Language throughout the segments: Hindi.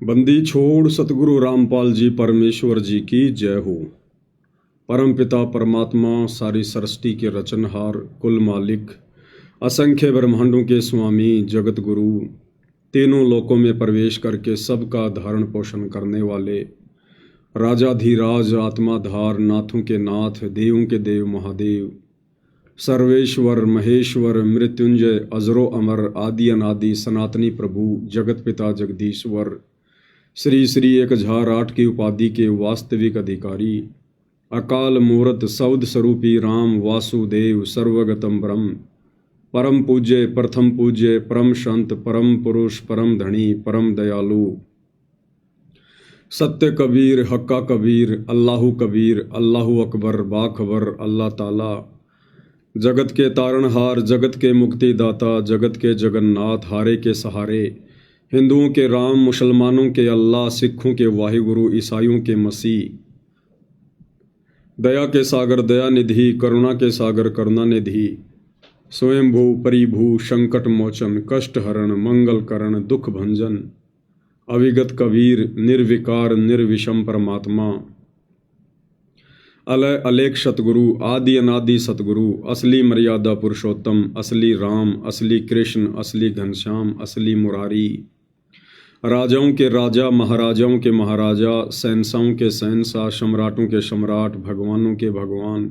बंदी छोड़ सतगुरु रामपाल जी परमेश्वर जी की जय हो। परम पिता परमात्मा सारी सृष्टि के रचनहार कुल मालिक असंख्य ब्रह्मांडों के स्वामी जगत गुरु तीनों लोकों में प्रवेश करके सबका धारण पोषण करने वाले राजाधिराज आत्माधार नाथों के नाथ देवों के देव महादेव सर्वेश्वर महेश्वर मृत्युंजय अजरो अमर आदि अनादि सनातनी प्रभु जगत पिता जगदीश्वर श्री श्री 1008 की उपाधि के वास्तविक अधिकारी अकाल मूर्त सौद स्वरूपी राम वासुदेव सर्वगतम ब्रह्म परम पूज्य प्रथम पूज्य परम संत परम पुरुष परम धनी परम दयालु सत्य कबीर हक्का कबीर अल्लाहु कबीर अल्लाहु अकबर बाखबर अल्लाह ताला जगत के तारणहार जगत के मुक्तिदाता जगत के जगन्नाथ हारे के सहारे हिंदुओं के राम मुसलमानों के अल्लाह सिखों के वाहिगुरु ईसाइयों के मसीह दया के सागर दया निधि करुणा के सागर करुणा निधि स्वयंभू परिभू संकट मोचन कष्ट हरण मंगल करण दुख भंजन अविगत कबीर निर्विकार निर्विषम परमात्मा अलय अलेख सतगुरु आदि अनादि सतगुरु असली मर्यादा पुरुषोत्तम असली राम असली कृष्ण असली घनश्याम असली मुरारी राजाओं के राजा महाराजाओं के महाराजा शहंशाहों के शहंशाह सम्राटों के सम्राट भगवानों के भगवान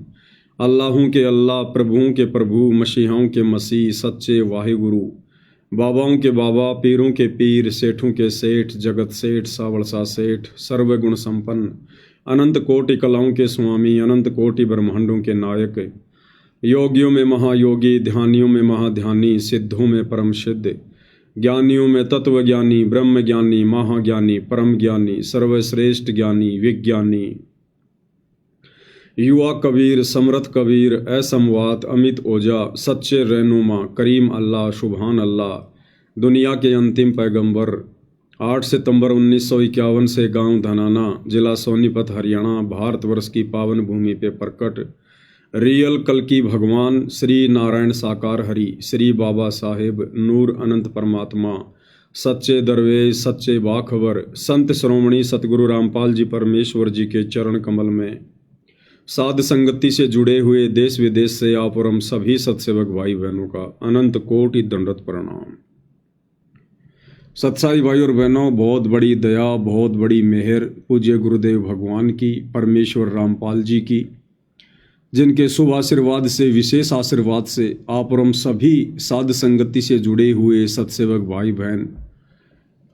अल्लाहों के अल्लाह प्रभुओं के प्रभु मसीहाओं के मसीह सच्चे वाहिगुरु बाबाओं के बाबा पीरों के पीर सेठों के सेठ जगत सेठ सावड़सा सेठ सर्वगुण संपन्न अनंत कोटि कलाओं के स्वामी अनंत कोटि ब्रह्मांडों के नायक योगियों में महायोगी ध्यानियों में महाध्यानी सिद्धों में परम सिद्ध ज्ञानियों में तत्व ज्ञानी ब्रह्म ज्ञानी महाज्ञानी परम ज्ञानी सर्वश्रेष्ठ ज्ञानी विज्ञानी युवा कबीर समर्थ कबीर असमवात अमित ओजा सच्चे रहनुमा करीम अल्लाह शुभान अल्लाह दुनिया के अंतिम पैगंबर 8 सितंबर 1951 से गांव धनाना जिला सोनीपत हरियाणा भारतवर्ष की पावन भूमि पे प्रकट रियल कल की भगवान श्री नारायण साकार हरि श्री बाबा साहेब नूर अनंत परमात्मा सच्चे दरवेश सच्चे बाखबर संत श्रोमणी सतगुरु रामपाल जी परमेश्वर जी के चरण कमल में साध संगति से जुड़े हुए देश विदेश से आप और हम सभी सत्सेवक भाई बहनों का अनंत कोटि दंडवत प्रणाम। सत्साई भाई और बहनों, बहुत बड़ी दया बहुत बड़ी मेहर पूज्य गुरुदेव भगवान की परमेश्वर रामपाल जी की, जिनके शुभ आशीर्वाद से विशेष आशीर्वाद से आप और हम सभी साध संगति से जुड़े हुए सत्सेवक भाई बहन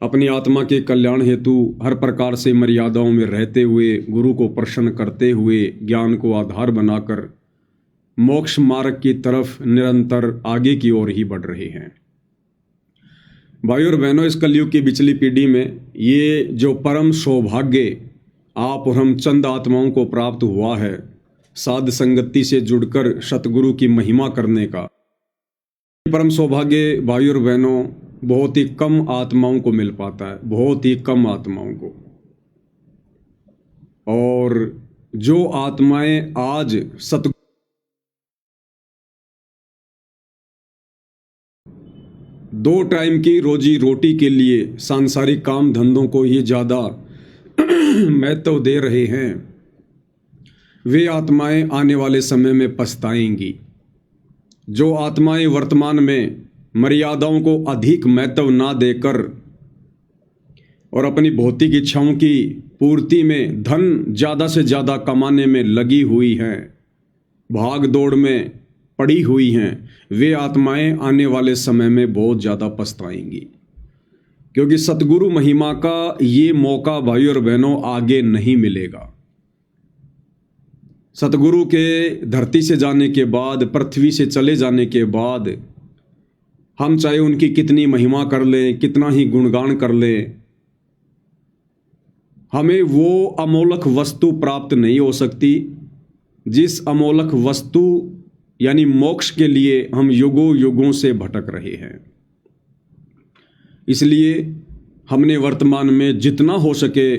अपनी आत्मा के कल्याण हेतु हर प्रकार से मर्यादाओं में रहते हुए गुरु को प्रसन्न करते हुए ज्ञान को आधार बनाकर मोक्ष मार्ग की तरफ निरंतर आगे की ओर ही बढ़ रहे हैं। भाई और बहनों, इस कलयुग की बिचली पीढ़ी में ये जो परम सौभाग्य आप और हम चंद आत्माओं को प्राप्त हुआ है साध संगति से जुड़कर सतगुरु की महिमा करने का, परम सौभाग्य भाई और बहनों बहुत ही कम आत्माओं को मिल पाता है, बहुत ही कम आत्माओं को। और जो आत्माएं आज दो टाइम की रोजी रोटी के लिए सांसारिक काम धंधों को ही ज्यादा महत्व दे रहे हैं, वे आत्माएं आने वाले समय में पछताएंगी। जो आत्माएं वर्तमान में मर्यादाओं को अधिक महत्व ना देकर और अपनी भौतिक इच्छाओं की पूर्ति में धन ज़्यादा से ज़्यादा कमाने में लगी हुई हैं, भाग दौड़ में पड़ी हुई हैं, वे आत्माएं आने वाले समय में बहुत ज़्यादा पछताएंगी, क्योंकि सतगुरु महिमा का ये मौका भाई और बहनों आगे नहीं मिलेगा। सतगुरु के धरती से जाने के बाद पृथ्वी से चले जाने के बाद हम चाहे उनकी कितनी महिमा कर लें कितना ही गुणगान कर लें, हमें वो अमोलक वस्तु प्राप्त नहीं हो सकती जिस अमोलक वस्तु यानी मोक्ष के लिए हम युगों युगों से भटक रहे हैं। इसलिए हमने वर्तमान में जितना हो सके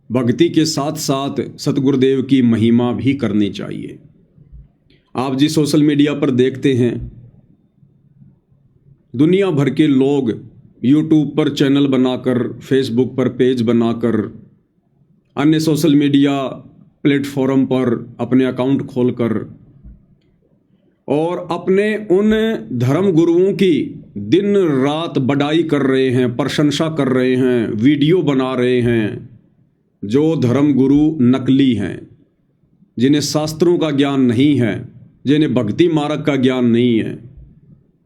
भक्ति के साथ साथ सतगुरुदेव की महिमा भी करनी चाहिए। आप जिस सोशल मीडिया पर देखते हैं दुनिया भर के लोग यूट्यूब पर चैनल बनाकर, फेसबुक पर पेज बनाकर, अन्य सोशल मीडिया प्लेटफॉर्म पर अपने अकाउंट खोलकर और अपने उन धर्म गुरुओं की दिन रात बड़ाई कर रहे हैं, प्रशंसा कर रहे हैं, वीडियो बना रहे हैं, जो धर्म गुरु नकली हैं, जिन्हें शास्त्रों का ज्ञान नहीं है, जिन्हें भक्ति मार्ग का ज्ञान नहीं है।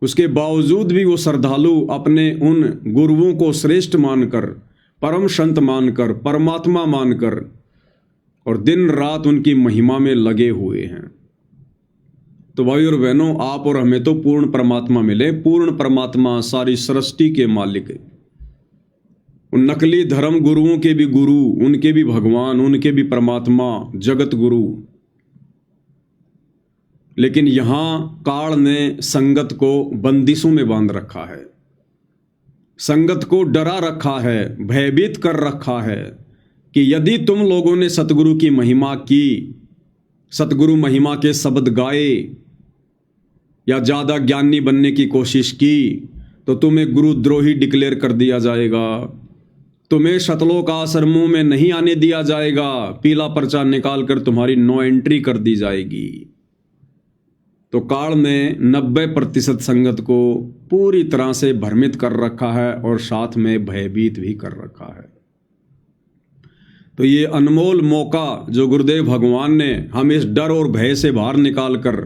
उसके बावजूद भी वो श्रद्धालु अपने उन गुरुओं को श्रेष्ठ मानकर, परम संत मानकर, परमात्मा मानकर और दिन रात उनकी महिमा में लगे हुए हैं। तो भाई और बहनों, आप और हमें तो पूर्ण परमात्मा मिले। पूर्ण परमात्मा सारी सृष्टि के मालिक है। उन नकली धर्म गुरुओं के भी गुरु, उनके भी भगवान, उनके भी परमात्मा, जगत गुरु। लेकिन यहां काल ने संगत को बंदिशों में बांध रखा है, संगत को डरा रखा है, भयभीत कर रखा है कि यदि तुम लोगों ने सतगुरु की महिमा की, सतगुरु महिमा के शब्द गाए या ज़्यादा ज्ञानी बनने की कोशिश की तो तुम्हें गुरुद्रोही डिक्लेयर कर दिया जाएगा, तुम्हें शतलोक आश्रमों में नहीं आने दिया जाएगा, पीला पर्चा निकाल कर तुम्हारी नो एंट्री कर दी जाएगी। तो काल ने 90% संगत को पूरी तरह से भ्रमित कर रखा है और साथ में भयभीत भी कर रखा है। तो ये अनमोल मौका जो गुरुदेव भगवान ने हम इस डर और भय से बाहर निकाल कर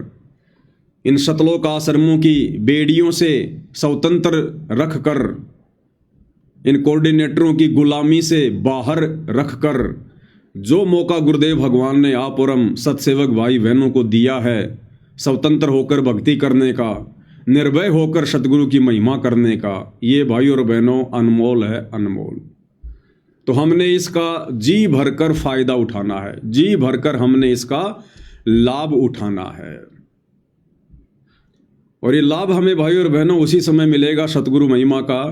इन शतलोक आश्रमों की बेड़ियों से स्वतंत्र रख कर, इन कोऑर्डिनेटरों की गुलामी से बाहर रख कर, जो मौका गुरुदेव भगवान ने आप और हम सत्सेवक भाई बहनों को दिया है स्वतंत्र होकर भक्ति करने का, निर्भय होकर सतगुरु की महिमा करने का, ये भाई और बहनों अनमोल है, अनमोल। तो हमने इसका जी भरकर फायदा उठाना है, जी भरकर हमने इसका लाभ उठाना है। और ये लाभ हमें भाई और बहनों उसी समय मिलेगा सतगुरु महिमा का,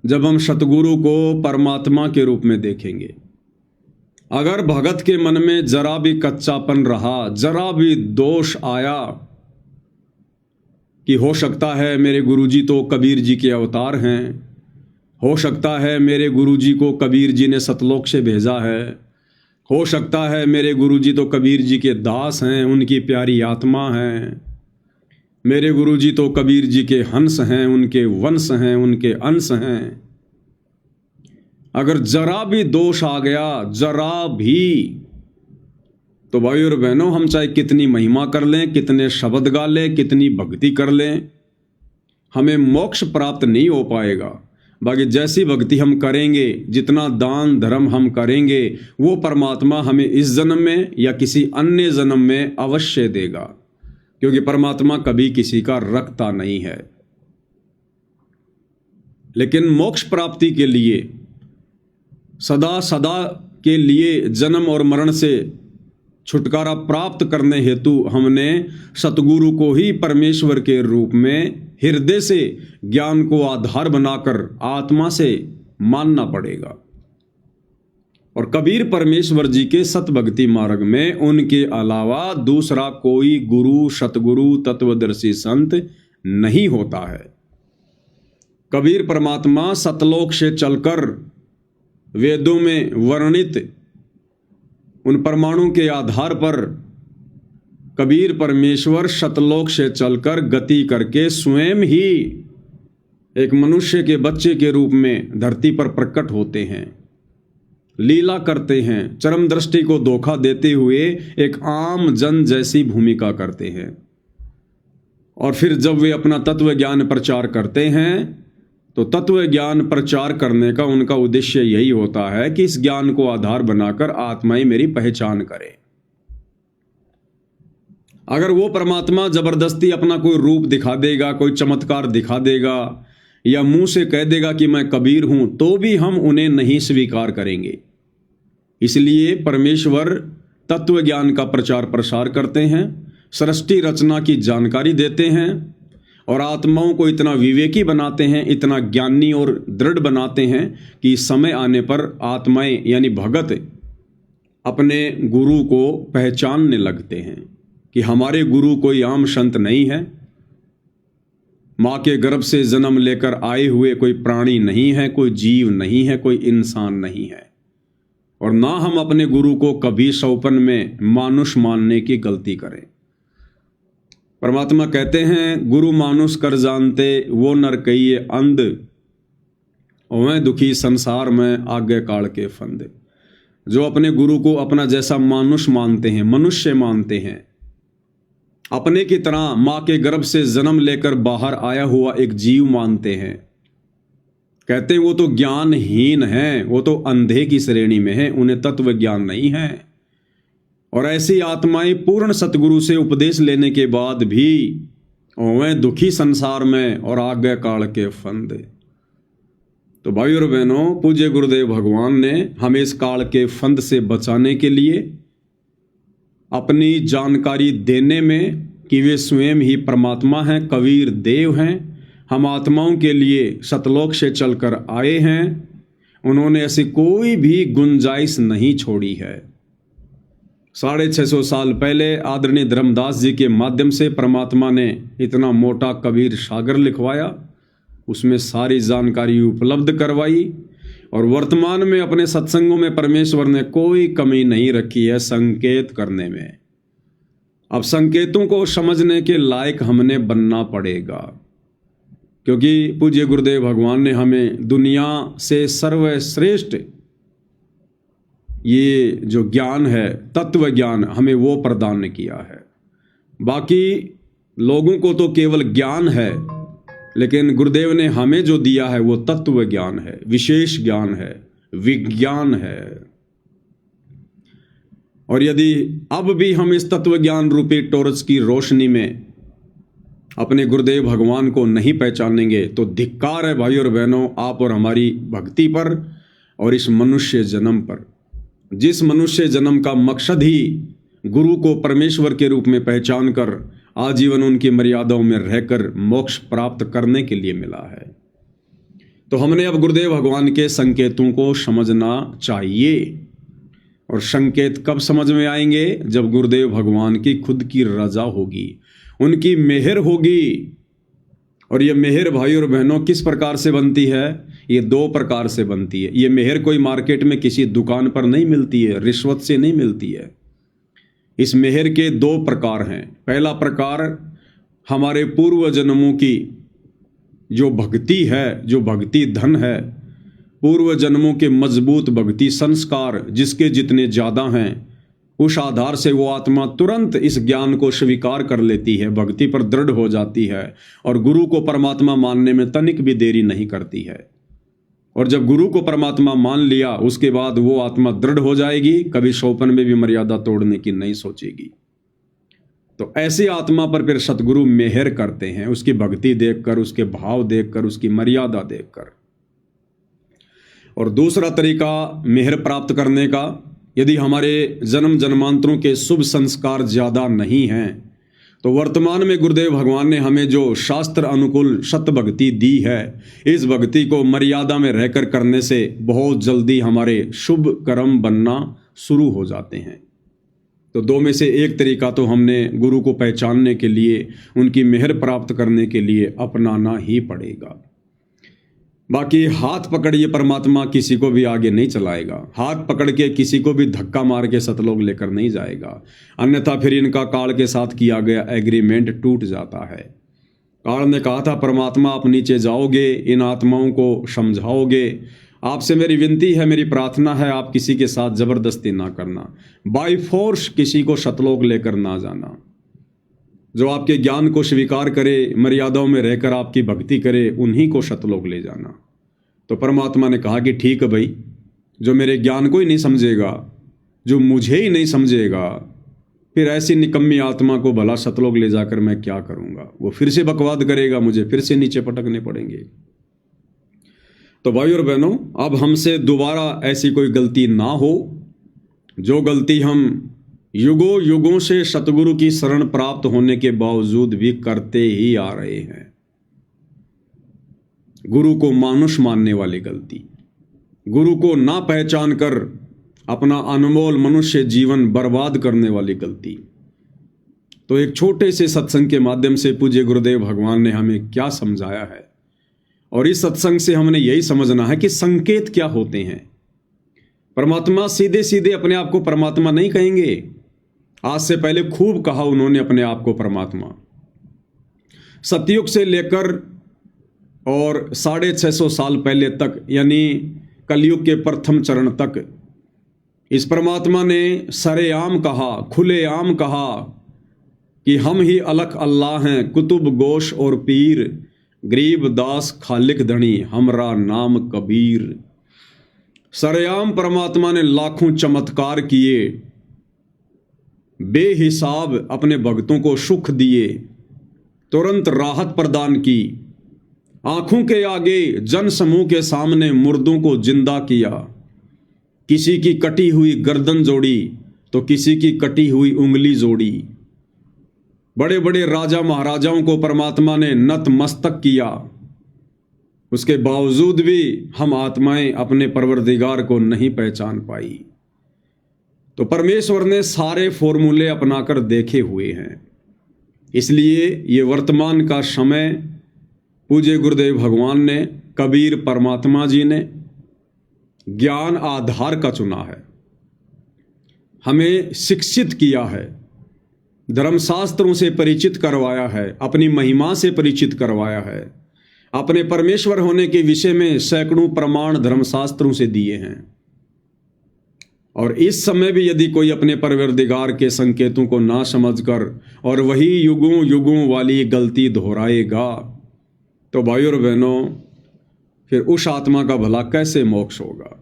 जब हम सतगुरु को परमात्मा के रूप में देखेंगे। अगर भगत के मन में जरा भी कच्चापन रहा, जरा भी दोष आया कि हो सकता है मेरे गुरुजी तो कबीर जी के अवतार हैं, हो सकता है मेरे गुरुजी को कबीर जी ने सतलोक से भेजा है, हो सकता है मेरे गुरुजी तो कबीर जी के दास हैं, उनकी प्यारी आत्मा हैं, मेरे गुरुजी तो कबीर जी के हंस हैं, उनके वंश हैं, उनके अंश हैं। अगर जरा भी दोष आ गया, जरा भी, तो भाई और बहनों हम चाहे कितनी महिमा कर लें, कितने शब्द गा लें, कितनी भक्ति कर लें, हमें मोक्ष प्राप्त नहीं हो पाएगा। बाकी जैसी भक्ति हम करेंगे, जितना दान धर्म हम करेंगे, वो परमात्मा हमें इस जन्म में या किसी अन्य जन्म में अवश्य देगा, क्योंकि परमात्मा कभी किसी का रखता नहीं है। लेकिन मोक्ष प्राप्ति के लिए, सदा सदा के लिए जन्म और मरण से छुटकारा प्राप्त करने हेतु हमने सतगुरु को ही परमेश्वर के रूप में हृदय से ज्ञान को आधार बनाकर आत्मा से मानना पड़ेगा। और कबीर परमेश्वर जी के सतभक्ति मार्ग में उनके अलावा दूसरा कोई गुरु, सतगुरु, तत्वदर्शी संत नहीं होता है। कबीर परमात्मा सतलोक से चलकर वेदों में वर्णित उन परमाणु के आधार पर कबीर परमेश्वर सतलोक से चलकर गति करके स्वयं ही एक मनुष्य के बच्चे के रूप में धरती पर प्रकट होते हैं, लीला करते हैं, चरम दृष्टि को धोखा देते हुए एक आम जन जैसी भूमिका करते हैं। और फिर जब वे अपना तत्व ज्ञान प्रचार करते हैं तो तत्व ज्ञान प्रचार करने का उनका उद्देश्य यही होता है कि इस ज्ञान को आधार बनाकर आत्माएं मेरी पहचान करें। अगर वो परमात्मा जबरदस्ती अपना कोई रूप दिखा देगा, कोई चमत्कार दिखा देगा या मुंह से कह देगा कि मैं कबीर हूं, तो भी हम उन्हें नहीं स्वीकार करेंगे। इसलिए परमेश्वर तत्व ज्ञान का प्रचार प्रसार करते हैं, सृष्टि रचना की जानकारी देते हैं और आत्माओं को इतना विवेकी बनाते हैं, इतना ज्ञानी और दृढ़ बनाते हैं कि समय आने पर आत्माएं यानी भगत अपने गुरु को पहचानने लगते हैं कि हमारे गुरु कोई आम संत नहीं है, माँ के गर्भ से जन्म लेकर आए हुए कोई प्राणी नहीं है, कोई जीव नहीं है, कोई इंसान नहीं है। और ना हम अपने गुरु को कभी सौपन में मानुष मानने की गलती करें। परमात्मा कहते हैं, गुरु मानुष कर जानते वो नर कहिए अंध, ओवें दुखी संसार में आगे काल के फंद। जो अपने गुरु को अपना जैसा मानुष मानते हैं, मनुष्य मानते हैं, अपने की तरह माँ के गर्भ से जन्म लेकर बाहर आया हुआ एक जीव मानते हैं, कहते हैं वो तो ज्ञानहीन है, वो तो अंधे की श्रेणी में है, उन्हें तत्व ज्ञान नहीं है। और ऐसी आत्माएं पूर्ण सतगुरु से उपदेश लेने के बाद भी ओवें दुखी संसार में और आगे काल के फंद। तो भाई और बहनों, पूज्य गुरुदेव भगवान ने हमें इस काल के फंद से बचाने के लिए अपनी जानकारी देने में कि वे स्वयं ही परमात्मा हैं, कबीर देव हैं, हम आत्माओं के लिए सतलोक से चलकर आए हैं, उन्होंने ऐसी कोई भी गुंजाइश नहीं छोड़ी है। 650 साल पहले आदरणीय धर्मदास जी के माध्यम से परमात्मा ने इतना मोटा कबीर सागर लिखवाया, उसमें सारी जानकारी उपलब्ध करवाई। और वर्तमान में अपने सत्संगों में परमेश्वर ने कोई कमी नहीं रखी है संकेत करने में। अब संकेतों को समझने के लायक हमने बनना पड़ेगा, क्योंकि पूज्य गुरुदेव भगवान ने हमें दुनिया से सर्वश्रेष्ठ ये जो ज्ञान है, तत्व ज्ञान, हमें वो प्रदान किया है। बाकी लोगों को तो केवल ज्ञान है, लेकिन गुरुदेव ने हमें जो दिया है वो तत्व ज्ञान है, विशेष ज्ञान है, विज्ञान है। और यदि अब भी हम इस तत्व ज्ञान रूपी टॉर्च की रोशनी में अपने गुरुदेव भगवान को नहीं पहचानेंगे तो धिक्कार है भाई और बहनों, आप और हमारी भक्ति पर और इस मनुष्य जन्म पर, जिस मनुष्य जन्म का मकसद ही गुरु को परमेश्वर के रूप में पहचान कर आजीवन उनकी मर्यादाओं में रहकर मोक्ष प्राप्त करने के लिए मिला है। तो हमने अब गुरुदेव भगवान के संकेतों को समझना चाहिए। और संकेत कब समझ में आएंगे? जब गुरुदेव भगवान की खुद की रजा होगी, उनकी मेहर होगी। और ये मेहर भाई और बहनों किस प्रकार से बनती है? ये 2 प्रकार से बनती है। ये मेहर कोई मार्केट में किसी दुकान पर नहीं मिलती है, रिश्वत से नहीं मिलती है। इस मेहर के 2 प्रकार हैं। पहला प्रकार हमारे पूर्व जन्मों की जो भक्ति है, जो भक्ति धन है, पूर्व जन्मों के मजबूत भक्ति संस्कार जिसके जितने ज़्यादा हैं, उस आधार से वो आत्मा तुरंत इस ज्ञान को स्वीकार कर लेती है, भक्ति पर दृढ़ हो जाती है और गुरु को परमात्मा मानने में तनिक भी देरी नहीं करती है। और जब गुरु को परमात्मा मान लिया, उसके बाद वो आत्मा दृढ़ हो जाएगी, कभी सौपन में भी मर्यादा तोड़ने की नहीं सोचेगी। तो ऐसी आत्मा पर फिर सतगुरु मेहर करते हैं, उसकी भक्ति देखकर, उसके भाव देखकर, उसकी मर्यादा देखकर। और दूसरा तरीका मेहर प्राप्त करने का, यदि हमारे जन्म जन्मांतरों के शुभ संस्कार ज़्यादा नहीं हैं तो वर्तमान में गुरुदेव भगवान ने हमें जो शास्त्र अनुकूल सत्य भक्ति दी है, इस भक्ति को मर्यादा में रहकर करने से बहुत जल्दी हमारे शुभ कर्म बनना शुरू हो जाते हैं। तो 2 में से एक तरीका तो हमने गुरु को पहचानने के लिए, उनकी मेहर प्राप्त करने के लिए अपनाना ही पड़ेगा। बाकी हाथ पकड़िए परमात्मा किसी को भी आगे नहीं चलाएगा। हाथ पकड़ के किसी को भी धक्का मार के सतलोक लेकर नहीं जाएगा, अन्यथा फिर इनका काल के साथ किया गया एग्रीमेंट टूट जाता है। काल ने कहा था, परमात्मा आप नीचे जाओगे, इन आत्माओं को समझाओगे, आपसे मेरी विनती है, मेरी प्रार्थना है, आप किसी के साथ जबरदस्ती ना करना, बाय फोर्स किसी को सतलोक लेकर ना जाना। जो आपके ज्ञान को स्वीकार करे, मर्यादाओं में रहकर आपकी भक्ति करे, उन्हीं को सतलोक ले जाना। तो परमात्मा ने कहा कि ठीक है भाई, जो मेरे ज्ञान को ही नहीं समझेगा, जो मुझे ही नहीं समझेगा, फिर ऐसी निकम्मी आत्मा को भला सतलोक ले जाकर मैं क्या करूंगा? वो फिर से बकवाद करेगा, मुझे फिर से नीचे पटकने पड़ेंगे। तो भाई और बहनों, अब हमसे दोबारा ऐसी कोई गलती ना हो, जो गलती हम युगों युगों से सतगुरु की शरण प्राप्त होने के बावजूद भी करते ही आ रहे हैं। गुरु को मानुष मानने वाली गलती, गुरु को ना पहचान कर अपना अनमोल मनुष्य जीवन बर्बाद करने वाली गलती, तो एक छोटे से सत्संग के माध्यम से पूज्य गुरुदेव भगवान ने हमें क्या समझाया है, और इस सत्संग से हमने यही समझना है कि संकेत क्या होते हैं। परमात्मा सीधे सीधे अपने आप को परमात्मा नहीं कहेंगे। आज से पहले खूब कहा उन्होंने अपने आप को परमात्मा। सतयुग से लेकर और 650 साल पहले तक, यानी कलयुग के प्रथम चरण तक, इस परमात्मा ने सरेआम कहा, खुलेआम कहा कि हम ही अलख अल्लाह हैं, कुतुब गोश और पीर, गरीब दास खालिक धनी, हमरा नाम कबीर। सरेआम परमात्मा ने लाखों चमत्कार किए, बेहिसाब अपने भक्तों को सुख दिए, तुरंत राहत प्रदान की, आंखों के आगे जन समूह के सामने मुर्दों को जिंदा किया, किसी की कटी हुई गर्दन जोड़ी तो किसी की कटी हुई उंगली जोड़ी। बड़े बड़े राजा महाराजाओं को परमात्मा ने नतमस्तक किया। उसके बावजूद भी हम आत्माएं अपने परवरदिगार को नहीं पहचान पाई। तो परमेश्वर ने सारे फॉर्मूले अपनाकर देखे हुए हैं। इसलिए ये वर्तमान का समय पूज्य गुरुदेव भगवान ने, कबीर परमात्मा जी ने ज्ञान आधार का चुना है, हमें शिक्षित किया है, धर्मशास्त्रों से परिचित करवाया है, अपनी महिमा से परिचित करवाया है, अपने परमेश्वर होने के विषय में सैकड़ों प्रमाण धर्मशास्त्रों से दिए हैं। और इस समय भी यदि कोई अपने परवरदिगार के संकेतों को ना समझकर और वही युगों युगों वाली गलती दोहराएगा, तो भाइयों और बहनों, फिर उस आत्मा का भला कैसे मोक्ष होगा।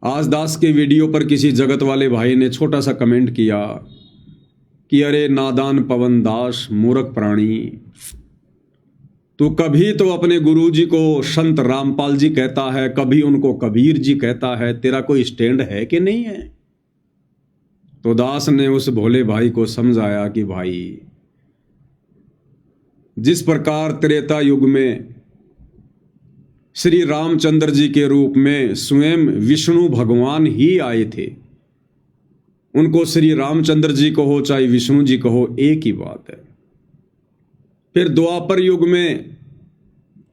आज दास के वीडियो पर किसी जगत वाले भाई ने छोटा सा कमेंट किया कि अरे नादान पवन दास, मूर्ख प्राणी, तो कभी तो अपने गुरुजी को संत रामपाल जी कहता है, कभी उनको कबीर जी कहता है, तेरा कोई स्टैंड है कि नहीं है। तो दास ने उस भोले भाई को समझाया कि भाई, जिस प्रकार त्रेता युग में श्री रामचंद्र जी के रूप में स्वयं विष्णु भगवान ही आए थे, उनको श्री रामचंद्र जी कहो चाहे विष्णु जी कहो, एक ही बात है। फिर द्वापर युग में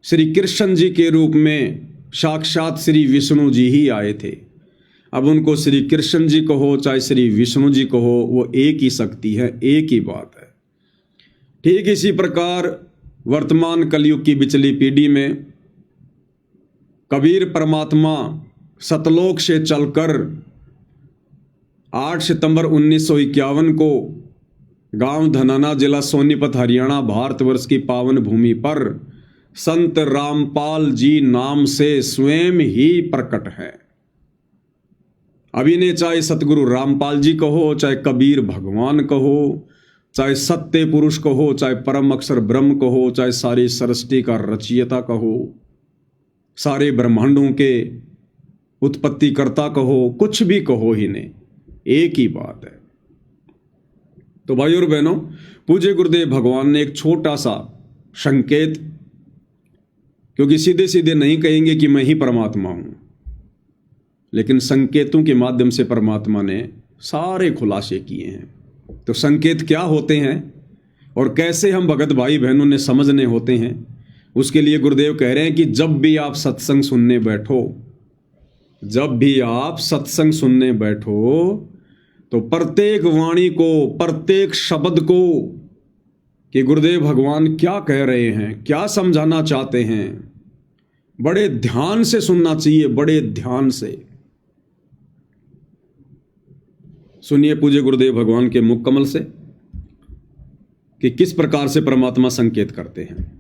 श्री कृष्ण जी के रूप में साक्षात श्री विष्णु जी ही आए थे। अब उनको श्री कृष्ण जी कहो चाहे श्री विष्णु जी कहो, वो एक ही शक्ति है, एक ही बात है। ठीक इसी प्रकार वर्तमान कलयुग की बिचली पीढ़ी में कबीर परमात्मा सतलोक से चलकर 8 सितंबर 1951 को गांव धनाना, जिला सोनीपत, हरियाणा, भारतवर्ष की पावन भूमि पर संत रामपाल जी नाम से स्वयं ही प्रकट है। अभी ने चाहे सतगुरु रामपाल जी कहो, चाहे कबीर भगवान कहो, चाहे सत्य पुरुष कहो, चाहे परम अक्षर ब्रह्म कहो, चाहे सारी सृष्टि का रचयिता कहो, सारे ब्रह्मांडों के उत्पत्तिकर्ता कहो, कुछ भी कहो ही नहीं, एक ही बात है। तो भाइयों और बहनों, पूज्य गुरुदेव भगवान ने एक छोटा सा संकेत, क्योंकि सीधे सीधे नहीं कहेंगे कि मैं ही परमात्मा हूं, लेकिन संकेतों के माध्यम से परमात्मा ने सारे खुलासे किए हैं। तो संकेत क्या होते हैं और कैसे हम भगत भाई बहनों ने समझने होते हैं, उसके लिए गुरुदेव कह रहे हैं कि जब भी आप सत्संग सुनने बैठो, जब भी आप सत्संग सुनने बैठो, तो प्रत्येक वाणी को, प्रत्येक शब्द को कि गुरुदेव भगवान क्या कह रहे हैं, क्या समझाना चाहते हैं, बड़े ध्यान से सुनना चाहिए, बड़े ध्यान से सुनिए पूज्य गुरुदेव भगवान के मुख कमल से कि किस प्रकार से परमात्मा संकेत करते हैं।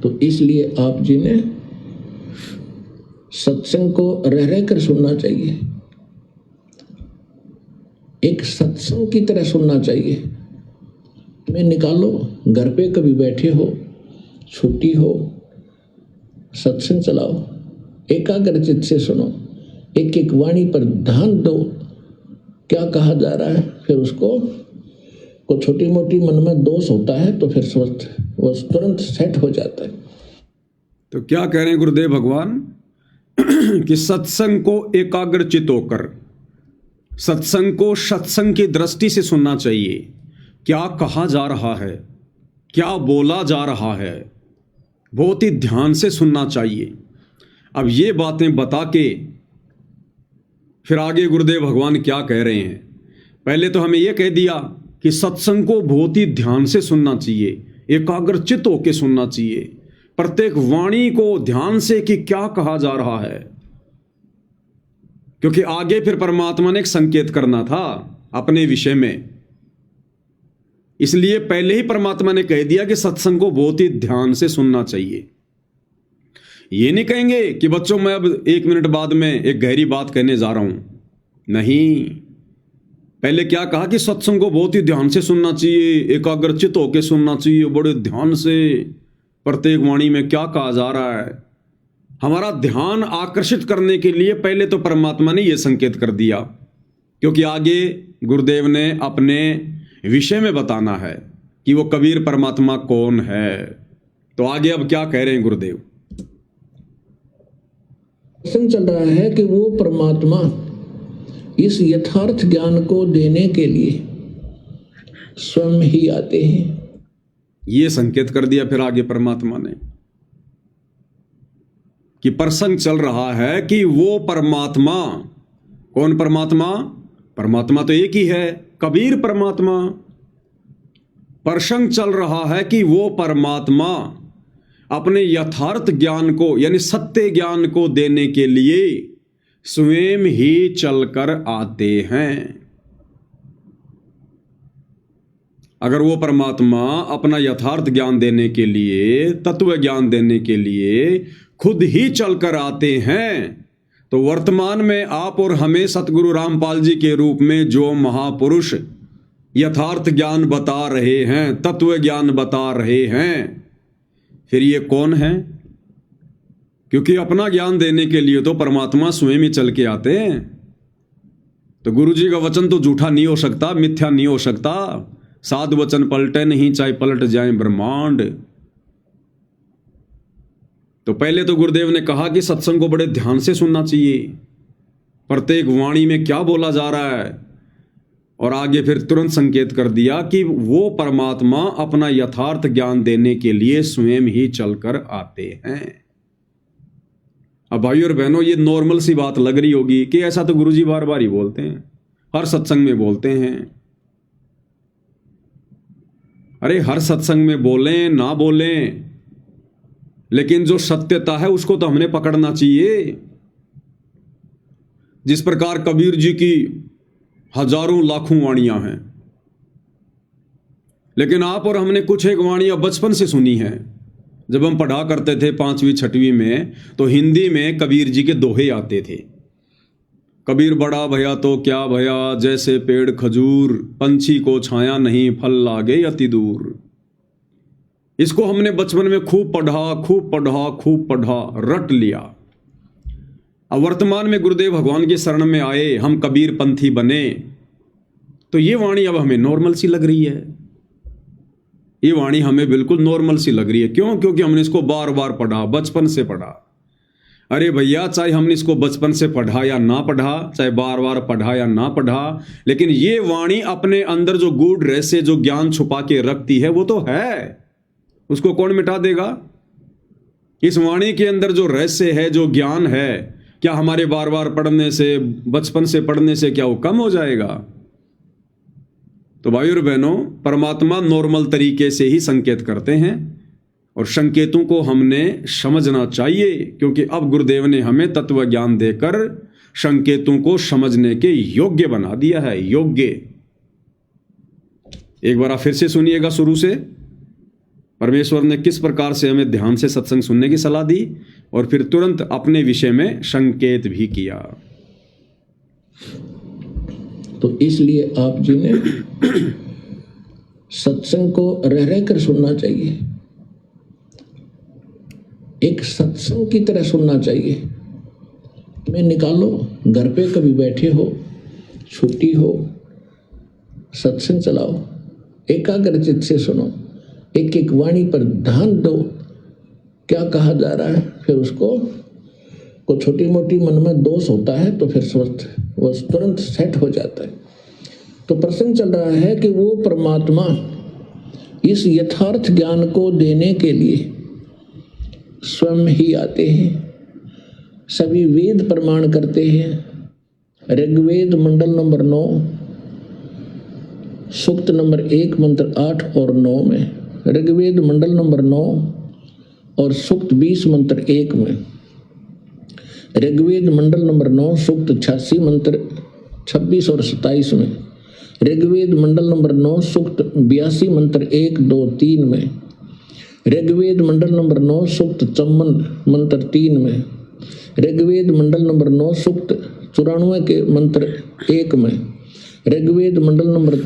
तो इसलिए आप जी ने सत्संग को रह रह कर सुनना चाहिए, एक सत्संग की तरह सुनना चाहिए। में निकालो, घर पे कभी बैठे हो, छुट्टी हो, सत्संग चलाओ, एकाग्रचित से सुनो, एक एक वाणी पर ध्यान दो, क्या कहा जा रहा है। फिर उसको को छोटी मोटी मन में दोष होता है तो फिर वो तुरंत सेट हो जाता है। तो क्या कह रहे हैं गुरुदेव भगवान कि सत्संग को एकाग्रचित होकर सत्संग को सत्संग की दृष्टि से सुनना चाहिए। क्या कहा जा रहा है, क्या बोला जा रहा है, बहुत ही ध्यान से सुनना चाहिए। अब ये बातें बता के फिर आगे गुरुदेव भगवान क्या कह रहे हैं। पहले तो हमें यह कह दिया कि सत्संग को बहुत ही ध्यान से सुनना चाहिए, एकाग्रचित होकर सुनना चाहिए, प्रत्येक वाणी को ध्यान से कि क्या कहा जा रहा है, क्योंकि आगे फिर परमात्मा ने एक संकेत करना था अपने विषय में। इसलिए पहले ही परमात्मा ने कह दिया कि सत्संग को बहुत ही ध्यान से सुनना चाहिए। ये नहीं कहेंगे कि बच्चों मैं अब 1 मिनट बाद में एक गहरी बात कहने जा रहा हूं, नहीं। पहले क्या कहा कि सत्संग को बहुत ही ध्यान से सुनना चाहिए, एकाग्रचित होकर सुनना चाहिए, बड़े ध्यान से प्रत्येक वाणी में क्या कहा जा रहा है। हमारा ध्यान आकर्षित करने के लिए पहले तो परमात्मा ने यह संकेत कर दिया, क्योंकि आगे गुरुदेव ने अपने विषय में बताना है कि वो कबीर परमात्मा कौन है। तो आगे अब क्या कह रहे हैं गुरुदेव। प्रश्न चल रहा है कि वो परमात्मा इस यथार्थ ज्ञान को देने के लिए स्वयं ही आते हैं। ये संकेत कर दिया फिर आगे परमात्मा ने कि प्रसंग चल रहा है कि वो परमात्मा, कौन परमात्मा? परमात्मा तो एक ही है, कबीर परमात्मा। प्रसंग चल रहा है कि वो परमात्मा अपने यथार्थ ज्ञान को यानी सत्य ज्ञान को देने के लिए स्वयं ही चलकर आते हैं। अगर वो परमात्मा अपना यथार्थ ज्ञान देने के लिए, तत्व ज्ञान देने के लिए खुद ही चलकर आते हैं, तो वर्तमान में आप और हमें सतगुरु रामपाल जी के रूप में जो महापुरुष यथार्थ ज्ञान बता रहे हैं, तत्व ज्ञान बता रहे हैं, फिर ये कौन है? क्योंकि अपना ज्ञान देने के लिए तो परमात्मा स्वयं ही चल के आते हैं। तो गुरु जी का वचन तो झूठा नहीं हो सकता, मिथ्या नहीं हो सकता। साध वचन पलटे नहीं, चाहे पलट जाए ब्रह्मांड। तो पहले तो गुरुदेव ने कहा कि सत्संग को बड़े ध्यान से सुनना चाहिए, प्रत्येक वाणी में क्या बोला जा रहा है, और आगे फिर तुरंत संकेत कर दिया कि वो परमात्मा अपना यथार्थ ज्ञान देने के लिए स्वयं ही चलकर आते हैं। अब भाइयों और बहनों, ये नॉर्मल सी बात लग रही होगी कि ऐसा तो गुरुजी बार बार ही बोलते हैं, हर सत्संग में बोलते हैं। अरे हर सत्संग में बोलें ना बोलें, लेकिन जो सत्यता है उसको तो हमने पकड़ना चाहिए। जिस प्रकार कबीर जी की हजारों लाखों वाणियां हैं, लेकिन आप और हमने कुछ एक वाणियां बचपन से सुनी हैं। जब हम पढ़ा करते थे 5वीं 6वीं में, तो हिंदी में कबीर जी के दोहे आते थे। कबीर बड़ा भया तो क्या भया, जैसे पेड़ खजूर, पंछी को छाया नहीं, फल लागे अति दूर। इसको हमने बचपन में खूब पढ़ा, खूब पढ़ा, खूब पढ़ा, रट लिया। अब वर्तमान में गुरुदेव भगवान की शरण में आए, हम कबीर पंथी बने, तो ये वाणी अब हमें नॉर्मल सी लग रही है। ये वाणी हमें बिल्कुल नॉर्मल सी लग रही है। क्यों? क्योंकि हमने इसको बार बार पढ़ा, बचपन से पढ़ा। अरे भैया, चाहे हमने इसको बचपन से पढ़ा या ना पढ़ा, चाहे बार बार पढ़ा या ना पढ़ा, लेकिन ये वाणी अपने अंदर जो गूढ़ रहस्य, जो ज्ञान छुपा के रखती है, वो तो है। उसको कौन मिटा देगा? इस वाणी के अंदर जो रहस्य है, जो ज्ञान है, क्या हमारे बार बार पढ़ने से, बचपन से पढ़ने से क्या वो कम हो जाएगा? तो भाइयों और बहनों, परमात्मा नॉर्मल तरीके से ही संकेत करते हैं, और संकेतों को हमने समझना चाहिए, क्योंकि अब गुरुदेव ने हमें तत्व ज्ञान देकर संकेतों को समझने के योग्य बना दिया है। योग्य। एक बार आप फिर से सुनिएगा शुरू से। परमेश्वर ने किस प्रकार से हमें ध्यान से सत्संग सुनने की सलाह दी, और फिर तुरंत अपने विषय में संकेत भी किया। तो इसलिए आप जी ने सत्संग को रह रह कर सुनना चाहिए, एक सत्संग की तरह सुनना चाहिए। मैं निकालो, घर पे कभी बैठे हो, छुट्टी हो, सत्संग चलाओ, एकाग्रचित से सुनो, एक एक वाणी पर ध्यान दो, क्या कहा जा रहा है, फिर उसको को छोटी मोटी मन में दोष होता है तो फिर स्वस्थ वो तुरंत सेट हो जाता है। तो प्रसंग चल रहा है कि वो परमात्मा इस यथार्थ ज्ञान को देने के लिए स्वयं ही आते हैं। सभी वेद प्रमाण करते हैं। ऋग्वेद मंडल नंबर 9 सूक्त नंबर 1 मंत्र 8 और 9 में, ऋग्वेद मंडल नंबर 9 और सूक्त 20 मंत्र 1 में, ऋग्वेद मंडल नंबर 9 सूक्त 86 मंत्र 26 और 27 में, ऋग्वेद मंडल नंबर 9 सूक्त 82 मंत्र 1, 2, 3 में, ऋग्वेद मंडल नंबर 9 सूक्त 54 मंत्र 3 में, ऋग्वेद मंडल नंबर 9 सूक्त 94 के मंत्र 1 में, ऋग्वेद मंडल नंबर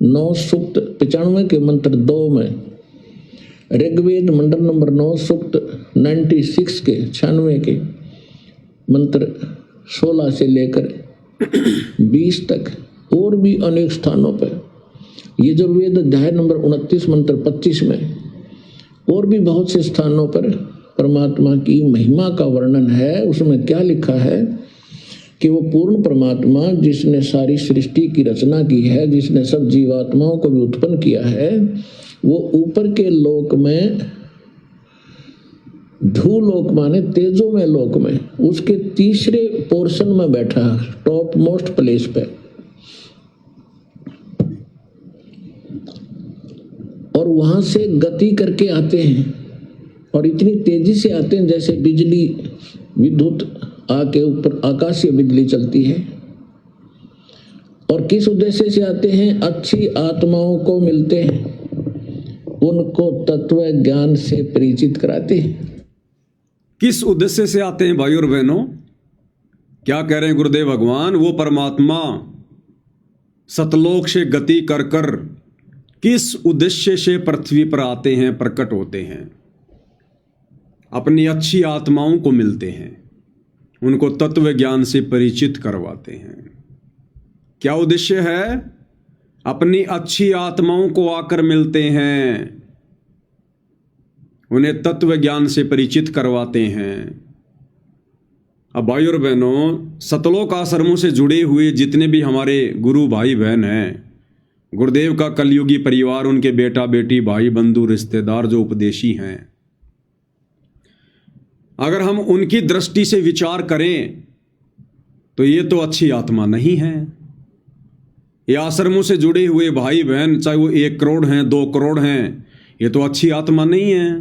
9 सूक्त 95 के मंत्र 2 में, ऋग्वेद मंडल नंबर 9 सूक्त 96 के 96 के मंत्र 16 से लेकर 20 तक, और भी अनेक स्थानों पर, यजुर्वेद अध्याय नंबर 29 मंत्र 25 में, और भी बहुत से स्थानों पर परमात्मा की महिमा का वर्णन है। उसमें क्या लिखा है कि वो पूर्ण परमात्मा जिसने सारी सृष्टि की रचना की है, जिसने सब जीवात्माओं को भी उत्पन्न किया है, वो ऊपर के लोक में, धूलोक माने तेजो में लोक में, उसके तीसरे पोर्शन में बैठा, टॉप मोस्ट प्लेस पे, और वहां से गति करके आते हैं और इतनी तेजी से आते हैं जैसे बिजली विद्युत आके ऊपर आकाशीय बिजली चलती है। और किस उद्देश्य से आते हैं? अच्छी आत्माओं को मिलते हैं, उनको तत्व ज्ञान से परिचित कराते हैं। किस उद्देश्य से आते हैं भाई और बहनों? क्या कह रहे हैं गुरुदेव भगवान? वो परमात्मा सतलोक से गति कर कर किस उद्देश्य से पृथ्वी पर आते हैं, प्रकट होते हैं? अपनी अच्छी आत्माओं को मिलते हैं, उनको तत्व ज्ञान से परिचित करवाते हैं। क्या उद्देश्य है? अपनी अच्छी आत्माओं को आकर मिलते हैं, उन्हें तत्व ज्ञान से परिचित करवाते हैं। अब भाई और बहनों, सतलोक आश्रमों से जुड़े हुए जितने भी हमारे गुरु भाई बहन हैं, गुरुदेव का कलयुगी परिवार, उनके बेटा बेटी, भाई बंधु, रिश्तेदार जो उपदेशी हैं, अगर हम उनकी दृष्टि से विचार करें तो ये तो अच्छी आत्मा नहीं है। ये आश्रमों से जुड़े हुए भाई बहन, चाहे वो 1 करोड़ हैं, 2 करोड़ हैं, ये तो अच्छी आत्मा नहीं है।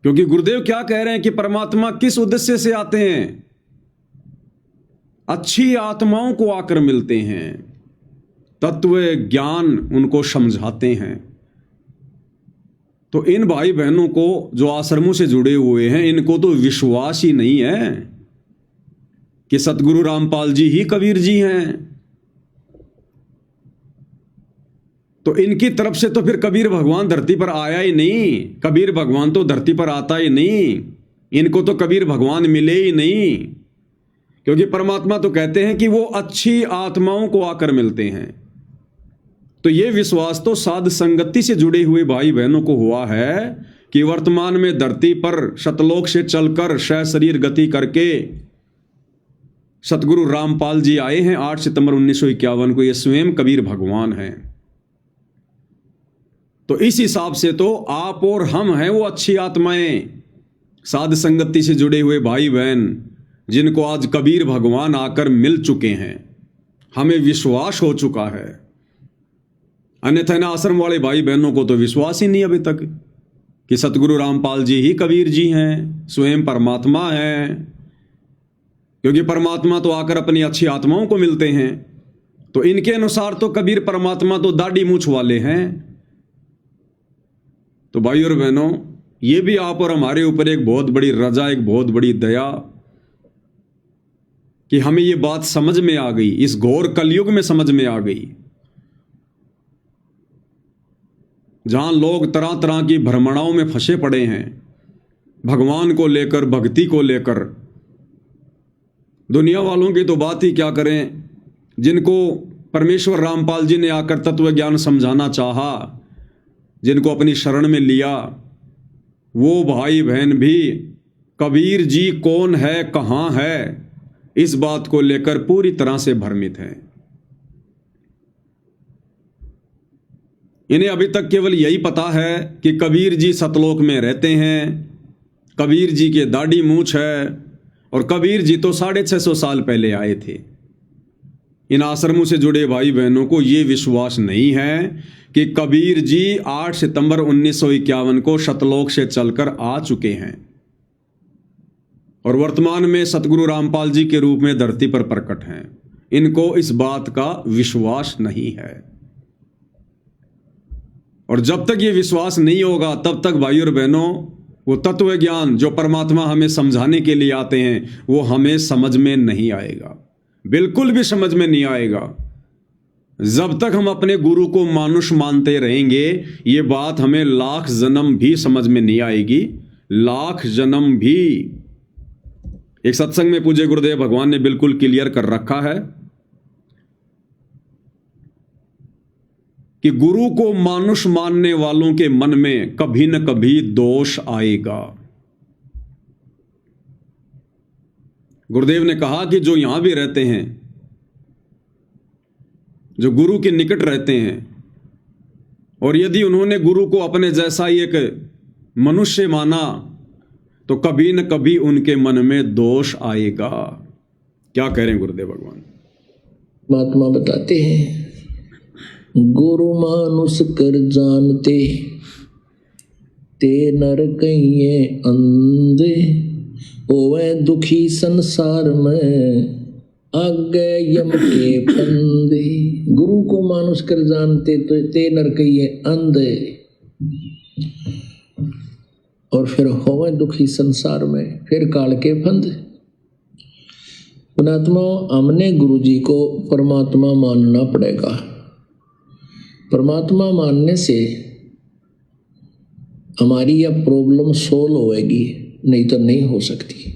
क्योंकि गुरुदेव क्या कह रहे हैं कि परमात्मा किस उद्देश्य से आते हैं? अच्छी आत्माओं को आकर मिलते हैं, तत्व ज्ञान उनको समझाते हैं। तो इन भाई बहनों को जो आश्रमों से जुड़े हुए हैं, इनको तो विश्वास ही नहीं है कि सतगुरु रामपाल जी ही कबीर जी हैं। तो इनकी तरफ से तो फिर कबीर भगवान धरती पर आया ही नहीं। कबीर भगवान तो धरती पर आता ही नहीं, इनको तो कबीर भगवान मिले ही नहीं। क्योंकि परमात्मा तो कहते हैं कि वो अच्छी आत्माओं को आकर मिलते हैं। तो ये विश्वास तो साध संगति से जुड़े हुए भाई बहनों को हुआ है कि वर्तमान में धरती पर सतलोक से चलकर शरीर गति करके सतगुरु रामपाल जी आए हैं 8 सितंबर 1951 को। ये स्वयं कबीर भगवान हैं। तो इस हिसाब से तो आप और हम हैं वो अच्छी आत्माएं, साध संगति से जुड़े हुए भाई बहन, जिनको आज कबीर भगवान आकर मिल चुके हैं। हमें विश्वास हो चुका है। अन्यथा इन आश्रम वाले भाई बहनों को तो विश्वास ही नहीं अभी तक कि सतगुरु रामपाल जी ही कबीर जी हैं, स्वयं परमात्मा हैं। क्योंकि परमात्मा तो आकर अपनी अच्छी आत्माओं को मिलते हैं। तो इनके अनुसार तो कबीर परमात्मा तो दाढ़ी मूंछ वाले हैं। तो भाई और बहनों, ये भी आप और हमारे ऊपर एक बहुत बड़ी रजा, एक बहुत बड़ी दया कि हमें ये बात समझ में आ गई, इस घोर कलयुग में समझ में आ गई, जहां लोग तरह तरह की भ्रमणाओं में फंसे पड़े हैं, भगवान को लेकर, भक्ति को लेकर। दुनिया वालों की तो बात ही क्या करें, जिनको परमेश्वर रामपाल जी ने आकर तत्व ज्ञान समझाना चाहा, जिनको अपनी शरण में लिया, वो भाई बहन भी कबीर जी कौन है, कहाँ है, इस बात को लेकर पूरी तरह से भ्रमित हैं। इन्हें अभी तक केवल यही पता है कि कबीर जी सतलोक में रहते हैं, कबीर जी के दाढ़ी मूछ है, और कबीर जी तो 650 साल पहले आए थे। इन आश्रमों से जुड़े भाई बहनों को ये विश्वास नहीं है कि कबीर जी 8 सितंबर 1951 को सतलोक से चलकर आ चुके हैं और वर्तमान में सतगुरु रामपाल जी के रूप में धरती पर प्रकट हैं। इनको इस बात का विश्वास नहीं है, और जब तक ये विश्वास नहीं होगा तब तक भाई और बहनों वो तत्व ज्ञान जो परमात्मा हमें समझाने के लिए आते हैं वो हमें समझ में नहीं आएगा, बिल्कुल भी समझ में नहीं आएगा। जब तक हम अपने गुरु को मानुष मानते रहेंगे ये बात हमें लाख जन्म भी समझ में नहीं आएगी, लाख जन्म भी। एक सत्संग में पूज्य गुरुदेव भगवान ने बिल्कुल क्लियर कर रखा है कि गुरु को मानुष मानने वालों के मन में कभी न कभी दोष आएगा। गुरुदेव ने कहा कि जो यहां भी रहते हैं, जो गुरु के निकट रहते हैं, और यदि उन्होंने गुरु को अपने जैसा ही एक मनुष्य माना तो कभी न कभी उनके मन में दोष आएगा। क्या कह रहे हैं गुरुदेव भगवान? महात्मा बताते हैं, गुरु मानुष कर जानते ते नर कहिए अंधे, ओवे दुखी संसार में आगे यम के फंदे। गुरु को मानुष कर जानते तो ते नर कहिए अंधे, और फिर होवे दुखी संसार में, फिर काल के फंदे। पुणात्मा, हमने गुरु जी को परमात्मा मानना पड़ेगा। परमात्मा मानने से हमारी यह प्रॉब्लम सोल्व होएगी, नहीं तो नहीं हो सकती।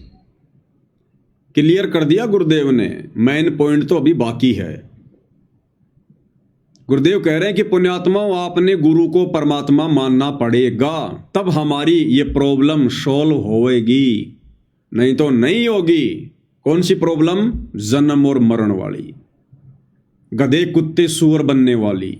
क्लियर कर दिया गुरुदेव ने, मेन पॉइंट तो अभी बाकी है। गुरुदेव कह रहे हैं कि पुण्यात्माओं, आपने गुरु को परमात्मा मानना पड़ेगा, तब हमारी ये प्रॉब्लम सोल्व होएगी, नहीं तो नहीं होगी। कौन सी प्रॉब्लम? जन्म और मरण वाली, गधे कुत्ते सूअर बनने वाली।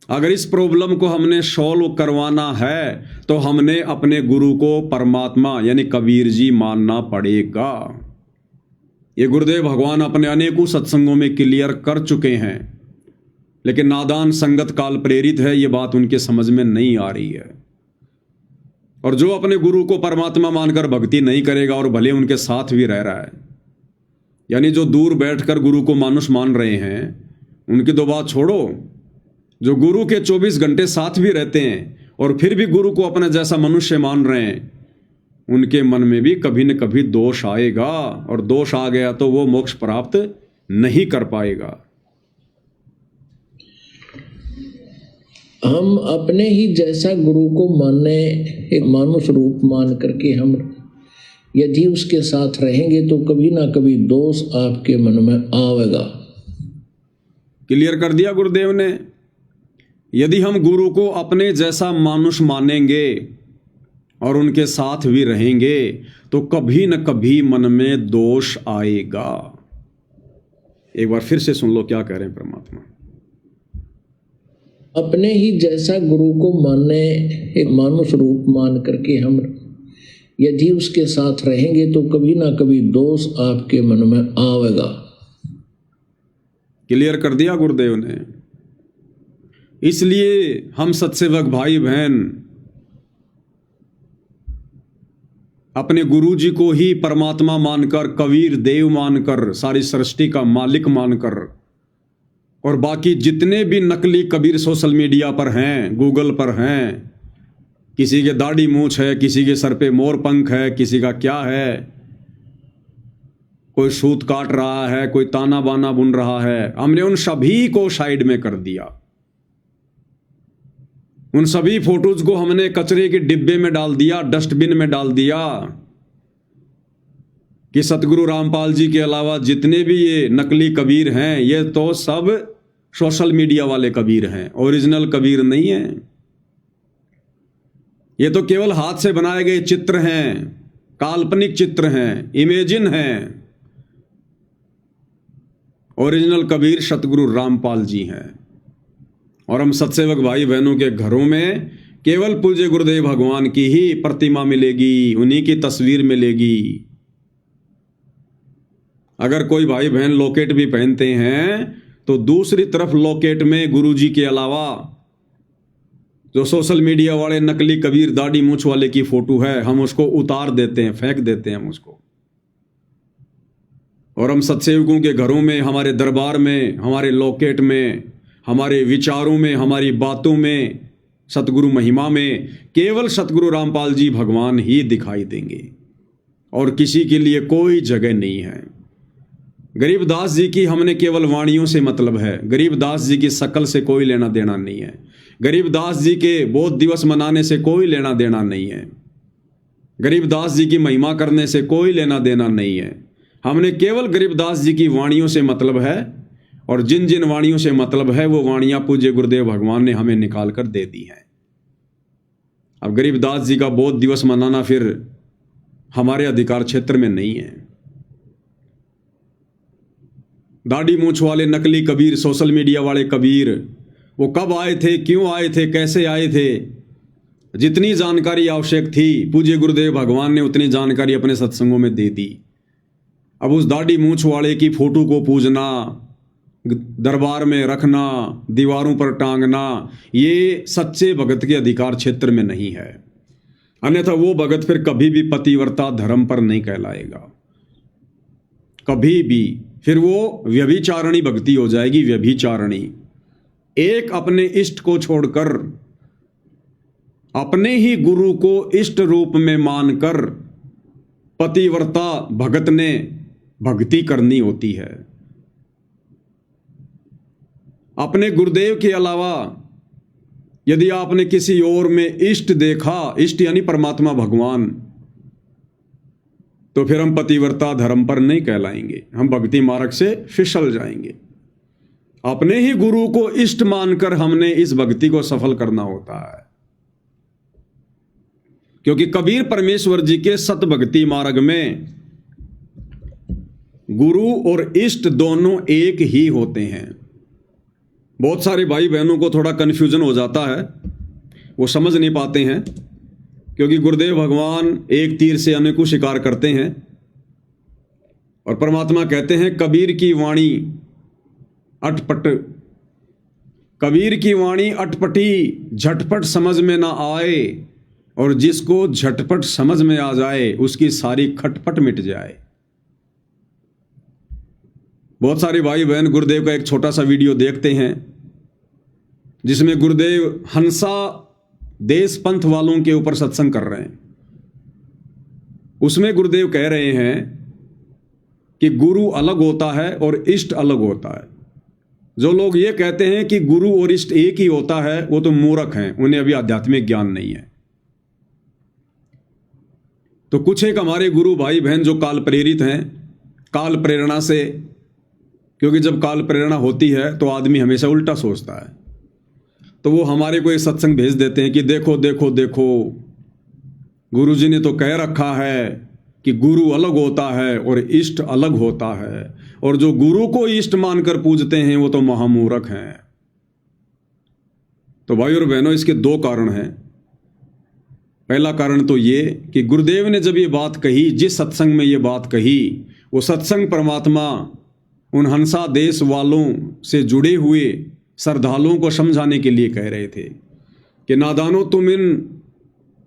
अगर इस प्रॉब्लम को हमने सॉल्व करवाना है तो हमने अपने गुरु को परमात्मा यानी कबीर जी मानना पड़ेगा। ये गुरुदेव भगवान अपने अनेकों सत्संगों में क्लियर कर चुके हैं, लेकिन नादान संगत काल प्रेरित है, ये बात उनके समझ में नहीं आ रही है। और जो अपने गुरु को परमात्मा मानकर भक्ति नहीं करेगा और भले उनके साथ भी रह रहा है, यानी जो दूर बैठकर गुरु को मानुष मान रहे हैं, उनकी तो बात छोड़ो, जो गुरु के 24 घंटे साथ भी रहते हैं और फिर भी गुरु को अपना जैसा मनुष्य मान रहे हैं, उनके मन में भी कभी न कभी दोष आएगा, और दोष आ गया तो वो मोक्ष प्राप्त नहीं कर पाएगा। हम अपने ही जैसा गुरु को माने, एक मानुष रूप मान करके हम यदि उसके साथ रहेंगे तो कभी ना कभी दोष आपके मन में आएगा। क्लियर कर दिया गुरुदेव ने। यदि हम गुरु को अपने जैसा मानुष मानेंगे और उनके साथ भी रहेंगे तो कभी न कभी मन में दोष आएगा। एक बार फिर से सुन लो क्या कह रहे हैं परमात्मा। अपने ही जैसा गुरु को माने, एक मानुष रूप मान करके हम यदि उसके साथ रहेंगे तो कभी ना कभी दोष आपके मन में आएगा। क्लियर कर दिया गुरुदेव ने। इसलिए हम सत्सेवक भाई बहन अपने गुरु जी को ही परमात्मा मानकर, कबीर देव मानकर, सारी सृष्टि का मालिक मानकर, और बाकी जितने भी नकली कबीर सोशल मीडिया पर हैं, गूगल पर हैं, किसी के दाढ़ी मूछ है, किसी के सर पे मोर पंख है, किसी का क्या है, कोई सूत काट रहा है, कोई ताना बाना बुन रहा है, हमने उन सभी को साइड में कर दिया। उन सभी फोटोज को हमने कचरे के डिब्बे में डाल दिया, डस्टबिन में डाल दिया कि सतगुरु रामपाल जी के अलावा जितने भी ये नकली कबीर हैं ये तो सब सोशल मीडिया वाले कबीर हैं, ओरिजिनल कबीर नहीं है। ये तो केवल हाथ से बनाए गए चित्र हैं, काल्पनिक चित्र हैं, इमेजिन हैं। ओरिजिनल कबीर सतगुरु रामपाल जी हैं। और हम सत्सेवक भाई बहनों के घरों में केवल पूज्य गुरुदेव भगवान की ही प्रतिमा मिलेगी, उन्हीं की तस्वीर मिलेगी। अगर कोई भाई बहन लॉकेट भी पहनते हैं तो दूसरी तरफ लॉकेट में गुरुजी के अलावा जो सोशल मीडिया वाले नकली कबीर दाढ़ी मूंछ वाले की फोटो है, हम उसको उतार देते हैं, फेंक देते हैं हम उसको। और हम सत्सेवकों के घरों में, हमारे दरबार में, हमारे लॉकेट में, हमारे विचारों में, हमारी बातों में, सतगुरु महिमा में केवल सतगुरु रामपाल जी भगवान ही दिखाई देंगे और किसी के लिए कोई जगह नहीं है। गरीबदास जी की हमने केवल वाणियों से मतलब है, गरीबदास जी की शकल से कोई लेना देना नहीं है, गरीबदास जी के बोध दिवस मनाने से कोई लेना देना नहीं है, गरीबदास जी की महिमा करने से कोई लेना देना नहीं है। हमने केवल गरीबदास जी की वाणियों से मतलब है, और जिन जिन वाणियों से मतलब है वो वाणियां पूज्य गुरुदेव भगवान ने हमें निकाल कर दे दी हैं। अब गरीबदास जी का बोध दिवस मनाना फिर हमारे अधिकार क्षेत्र में नहीं है। दाढ़ी मूंछ वाले नकली कबीर, सोशल मीडिया वाले कबीर, वो कब आए थे, क्यों आए थे, कैसे आए थे, जितनी जानकारी आवश्यक थी पूज्य गुरुदेव भगवान ने उतनी जानकारी अपने सत्संगों में दे दी। अब उस दाढ़ी मूंछ वाले की फोटो को पूजना, दरबार में रखना, दीवारों पर टांगना, ये सच्चे भगत के अधिकार क्षेत्र में नहीं है। अन्यथा वो भगत फिर कभी भी पतिव्रता धर्म पर नहीं कहलाएगा, कभी भी। फिर वो व्यभिचारणी भक्ति हो जाएगी, व्यभिचारणी। एक अपने इष्ट को छोड़कर अपने ही गुरु को इष्ट रूप में मानकर पतिव्रता भगत ने भक्ति करनी होती है। अपने गुरुदेव के अलावा यदि आपने किसी और में इष्ट देखा, इष्ट यानी परमात्मा भगवान, तो फिर हम पतिव्रता धर्म पर नहीं कहलाएंगे, हम भक्ति मार्ग से फिसल जाएंगे। अपने ही गुरु को इष्ट मानकर हमने इस भक्ति को सफल करना होता है, क्योंकि कबीर परमेश्वर जी के सत भक्ति मार्ग में गुरु और इष्ट दोनों एक ही होते हैं। बहुत सारे भाई बहनों को थोड़ा कन्फ्यूजन हो जाता है, वो समझ नहीं पाते हैं, क्योंकि गुरुदेव भगवान एक तीर से अनेकों शिकार करते हैं। और परमात्मा कहते हैं कबीर की वाणी अटपट, कबीर की वाणी अटपटी, झटपट समझ में ना आए, और जिसको झटपट समझ में आ जाए उसकी सारी खटपट मिट जाए। बहुत सारे भाई बहन गुरुदेव का एक छोटा सा वीडियो देखते हैं जिसमें गुरुदेव हंसा देश पंथ वालों के ऊपर सत्संग कर रहे हैं। उसमें गुरुदेव कह रहे हैं कि गुरु अलग होता है और इष्ट अलग होता है। जो लोग ये कहते हैं कि गुरु और इष्ट एक ही होता है वो तो मूर्ख हैं, उन्हें अभी आध्यात्मिक ज्ञान नहीं है। तो कुछ एक हमारे गुरु भाई बहन जो काल प्रेरित हैं, काल प्रेरणा से, क्योंकि जब काल प्रेरणा होती है तो आदमी हमेशा उल्टा सोचता है, तो वो हमारे को एक सत्संग भेज देते हैं कि देखो देखो देखो गुरुजी ने तो कह रखा है कि गुरु अलग होता है और इष्ट अलग होता है, और जो गुरु को इष्ट मानकर पूजते हैं वो तो महामूर्ख हैं। तो भाई और बहनों, इसके दो कारण हैं। पहला कारण तो ये कि गुरुदेव ने जब ये बात कही, जिस सत्संग में ये बात कही, वो सत्संग परमात्मा उन हंसा देश वालों से जुड़े हुए श्रद्धालुओं को समझाने के लिए कह रहे थे कि नादानो, तुम इन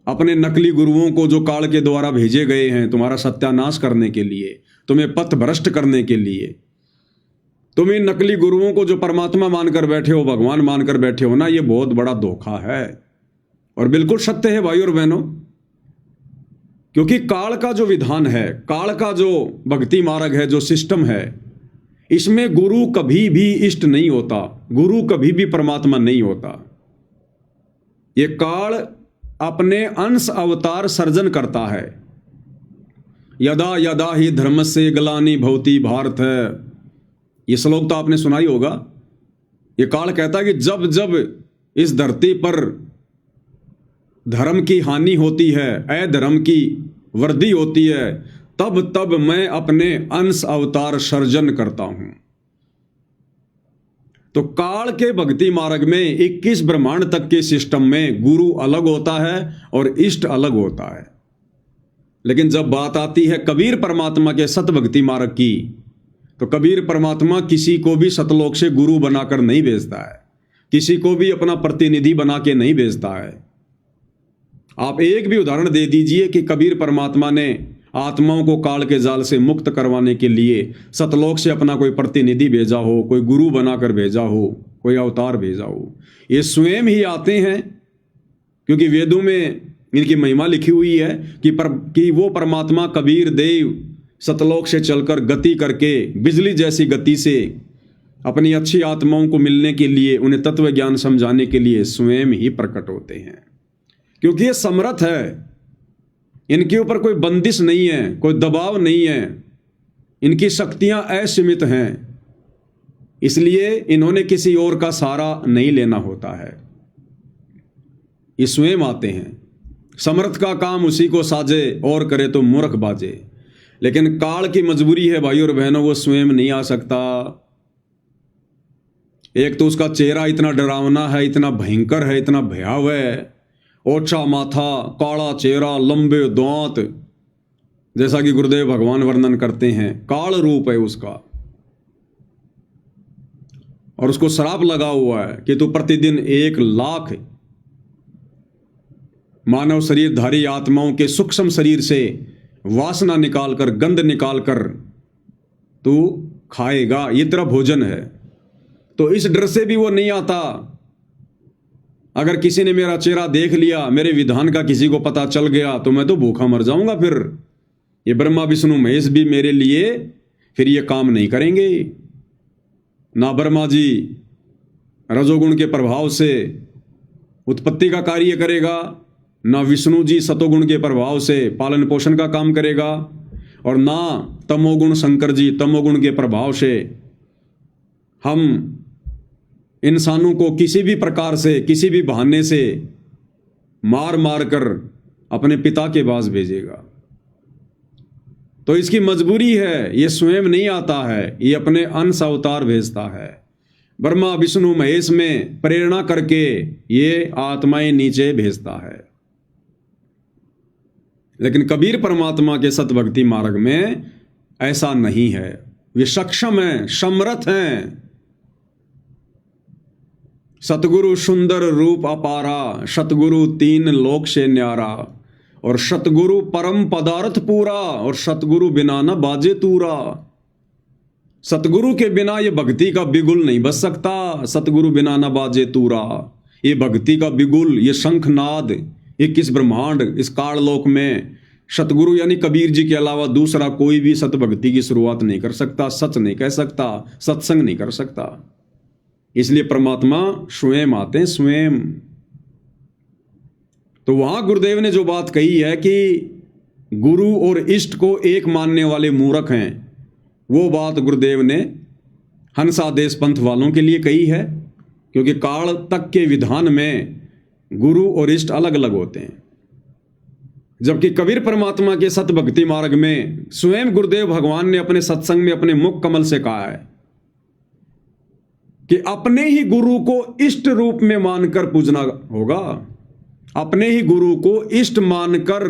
अपने नकली गुरुओं को जो काल के द्वारा भेजे गए हैं तुम्हारा सत्यानाश करने के लिए, तुम्हें पथ भ्रष्ट करने के लिए, तुम इन नकली गुरुओं को जो परमात्मा मानकर बैठे हो, भगवान मानकर बैठे हो ना, ये बहुत बड़ा धोखा है। और बिल्कुल सत्य है भाई और बहनों, क्योंकि काल का जो विधान है, काल का जो भक्ति मार्ग है, जो सिस्टम है, इसमें गुरु कभी भी इष्ट नहीं होता, गुरु कभी भी परमात्मा नहीं होता। ये काल अपने अंश अवतार सर्जन करता है। यदा यदा ही धर्मस्य ग्लानि भवति भारत है, ये श्लोक तो आपने सुना ही होगा। ये काल कहता है कि जब जब इस धरती पर धर्म की हानि होती है, अधर्म की वर्दी होती है, तब तब मैं अपने अंश अवतार सर्जन करता हूं। तो काल के भक्ति मार्ग में 21 ब्रह्मांड तक के सिस्टम में गुरु अलग होता है और इष्ट अलग होता है। लेकिन जब बात आती है कबीर परमात्मा के सत भक्ति मार्ग की, तो कबीर परमात्मा किसी को भी सतलोक से गुरु बनाकर नहीं भेजता है, किसी को भी अपना प्रतिनिधि बना के नहीं भेजता है। आप एक भी उदाहरण दे दीजिए कि कबीर परमात्मा ने आत्माओं को काल के जाल से मुक्त करवाने के लिए सतलोक से अपना कोई प्रतिनिधि भेजा हो, कोई गुरु बनाकर भेजा हो, कोई अवतार भेजा हो। ये स्वयं ही आते हैं, क्योंकि वेदों में इनकी महिमा लिखी हुई है कि वो परमात्मा कबीर देव सतलोक से चलकर गति करके बिजली जैसी गति से अपनी अच्छी आत्माओं को मिलने के लिए, उन्हें तत्व ज्ञान समझाने के लिए स्वयं ही प्रकट होते हैं। क्योंकि ये समर्थ है, इनके ऊपर कोई बंदिश नहीं है, कोई दबाव नहीं है, इनकी शक्तियां असीमित हैं, इसलिए इन्होंने किसी और का सहारा नहीं लेना होता है। ये स्वयं आते हैं। समर्थ का काम उसी को साजे, और करे तो मूर्ख बाजे। लेकिन काल की मजबूरी है भाई और बहनों, वो स्वयं नहीं आ सकता। एक तो उसका चेहरा इतना डरावना है, इतना भयंकर है, इतना भयावह है, ओछा माथा, काला चेहरा, लंबे दांत, जैसा कि गुरुदेव भगवान वर्णन करते हैं, काल रूप है उसका। और उसको श्राप लगा हुआ है कि तू प्रतिदिन 1 लाख मानव शरीरधारी आत्माओं के सूक्ष्म शरीर से वासना निकालकर, गंध निकालकर तू खाएगा, ये तेरा भोजन है। तो इस डर से भी वो नहीं आता। अगर किसी ने मेरा चेहरा देख लिया, मेरे विधान का किसी को पता चल गया, तो मैं तो भूखा मर जाऊंगा। फिर ये ब्रह्मा विष्णु महेश भी मेरे लिए फिर ये काम नहीं करेंगे। ना ब्रह्मा जी रजोगुण के प्रभाव से उत्पत्ति का कार्य करेगा, ना विष्णु जी सतोगुण के प्रभाव से पालन पोषण का काम करेगा, और ना तमोगुण शंकर जी तमोगुण के प्रभाव से हम इंसानों को किसी भी प्रकार से, किसी भी बहाने से मार मार कर अपने पिता के पास भेजेगा। तो इसकी मजबूरी है, ये स्वयं नहीं आता है, ये अपने अंश अवतार भेजता है। ब्रह्मा विष्णु महेश में प्रेरणा करके ये आत्माएं नीचे भेजता है। लेकिन कबीर परमात्मा के सतभक्ति मार्ग में ऐसा नहीं है। वे सक्षम हैं, समर्थ हैं। सतगुरु सुंदर रूप अपारा, सतगुरु 3 लोक से न्यारा, और सतगुरु परम पदार्थ पूरा, और सतगुरु बिना न बाजे तूरा। सतगुरु के बिना ये भक्ति का बिगुल नहीं बज सकता। सतगुरु बिना न बाजे तूरा, ये भक्ति का बिगुल, ये शंखनाद 21 ब्रह्मांड इस काललोक में सतगुरु यानी कबीर जी के अलावा दूसरा कोई भी सतभक्ति की शुरुआत नहीं कर सकता, सच नहीं कह सकता, सत्संग नहीं कर सकता। इसलिए परमात्मा स्वयं आते हैं, स्वयं। तो वहां गुरुदेव ने जो बात कही है कि गुरु और इष्ट को एक मानने वाले मूर्ख हैं, वो बात गुरुदेव ने हंसादेश पंथ वालों के लिए कही है। क्योंकि काल तक के विधान में गुरु और इष्ट अलग अलग होते हैं। जबकि कबीर परमात्मा के सतभक्ति मार्ग में स्वयं गुरुदेव भगवान ने अपने सत्संग में अपने मुख कमल से कहा है कि अपने ही गुरु को इष्ट रूप में मानकर पूजना होगा, अपने ही गुरु को इष्ट मानकर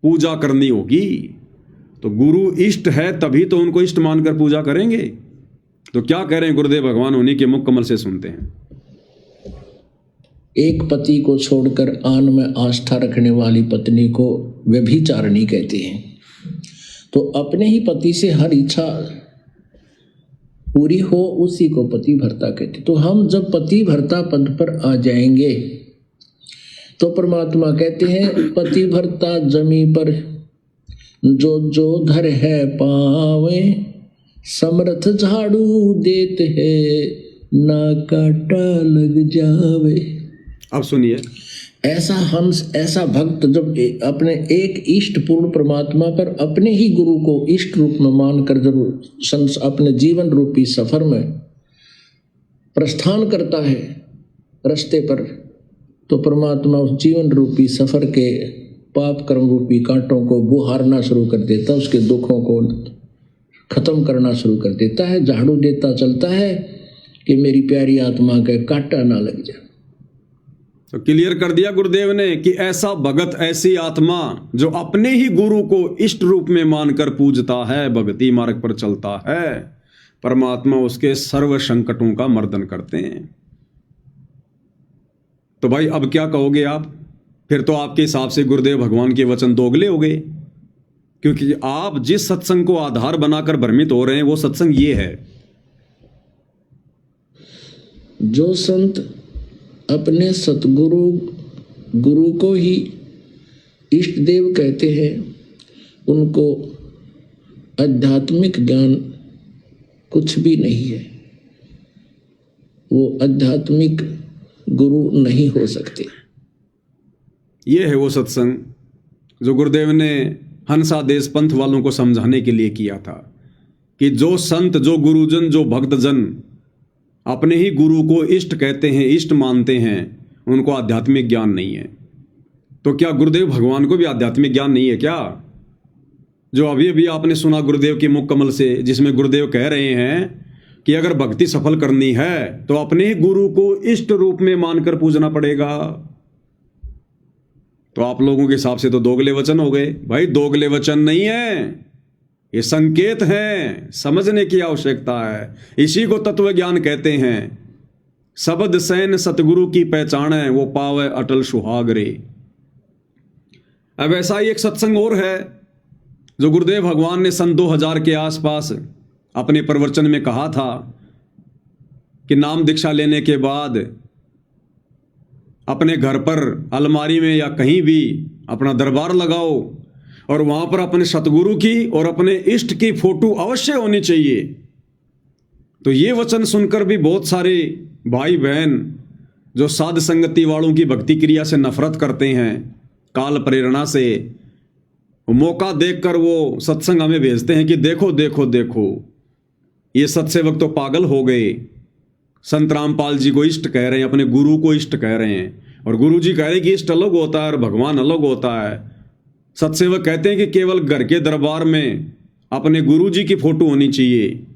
पूजा करनी होगी। तो गुरु इष्ट है तभी तो उनको इष्ट मानकर पूजा करेंगे। तो क्या कह रहे हैं गुरुदेव भगवान, उन्हीं के मुख कमल से सुनते हैं। एक पति को छोड़कर आन में आस्था रखने वाली पत्नी को व्यभिचारिणी कहते हैं। तो अपने ही पति से हर इच्छा पूरी हो, उसी को पति भर्ता कहते। तो हम जब पति भर्ता पद पर आ जाएंगे तो परमात्मा कहते हैं पति भर्ता जमी पर जो जो धर है पावे, समर्थ झाड़ू देते है ना काटा लग जावे। अब सुनिए, ऐसा भक्त जब अपने एक इष्ट पूर्ण परमात्मा पर अपने ही गुरु को इष्ट रूप में मानकर जब अपने जीवन रूपी सफर में प्रस्थान करता है रास्ते पर, तो परमात्मा उस जीवन रूपी सफर के पाप कर्म रूपी कांटों को बुहारना शुरू कर देता, उसके दुखों को खत्म करना शुरू कर देता है, झाड़ू देता चलता है कि मेरी प्यारी आत्मा के कांटा ना लग जाए। तो क्लियर कर दिया गुरुदेव ने कि ऐसा भगत, ऐसी आत्मा जो अपने ही गुरु को इष्ट रूप में मानकर पूजता है, भक्ति मार्ग पर चलता है, परमात्मा उसके सर्व संकटों का मर्दन करते हैं। तो भाई अब क्या कहोगे आप? फिर तो आपके हिसाब से गुरुदेव भगवान के वचन दोगले हो गए, क्योंकि आप जिस सत्संग को आधार बनाकर भ्रमित हो रहे हैं वो सत्संग ये है। जो संत अपने सतगुरु गुरु को ही इष्ट देव कहते हैं, उनको आध्यात्मिक ज्ञान कुछ भी नहीं है, वो आध्यात्मिक गुरु नहीं हो सकते। ये है वो सत्संग जो गुरुदेव ने हंसादेश पंथ वालों को समझाने के लिए किया था कि जो संत, जो गुरुजन, जो भक्तजन अपने ही गुरु को इष्ट कहते हैं, इष्ट मानते हैं, उनको आध्यात्मिक ज्ञान नहीं है। तो क्या गुरुदेव भगवान को भी आध्यात्मिक ज्ञान नहीं है क्या? जो अभी अभी आपने सुना गुरुदेव की मुख कमल से, जिसमें गुरुदेव कह रहे हैं कि अगर भक्ति सफल करनी है तो अपने ही गुरु को इष्ट रूप में मानकर पूजना पड़ेगा। तो आप लोगों के हिसाब से तो दोगले वचन हो गए। भाई दोगले वचन नहीं है, ये संकेत है, समझने की आवश्यकता है। इसी को तत्व ज्ञान कहते हैं। शब्द सैन सतगुरु की पहचान है, वो पावे अटल सुहाग रे। अब ऐसा ही एक सत्संग और है जो गुरुदेव भगवान ने सन 2000 के आसपास अपने प्रवचन में कहा था कि नाम दीक्षा लेने के बाद अपने घर पर अलमारी में या कहीं भी अपना दरबार लगाओ और वहां पर अपने सतगुरु की और अपने इष्ट की फोटो अवश्य होनी चाहिए। तो ये वचन सुनकर भी बहुत सारे भाई बहन जो साध संगति वालों की भक्ति क्रिया से नफरत करते हैं, काल प्रेरणा से मौका देखकर वो सत्संग हमें भेजते हैं कि देखो देखो देखो ये सत्सेवक तो पागल हो गए, संत रामपाल जी को इष्ट कह रहे हैं, अपने गुरु को इष्ट कह रहे हैं, और गुरु जी कह रहे हैं कि इष्ट अलग होता है और भगवान अलग होता है। सत्सेवक कहते हैं कि केवल घर के दरबार में अपने गुरु जी की फोटो होनी चाहिए,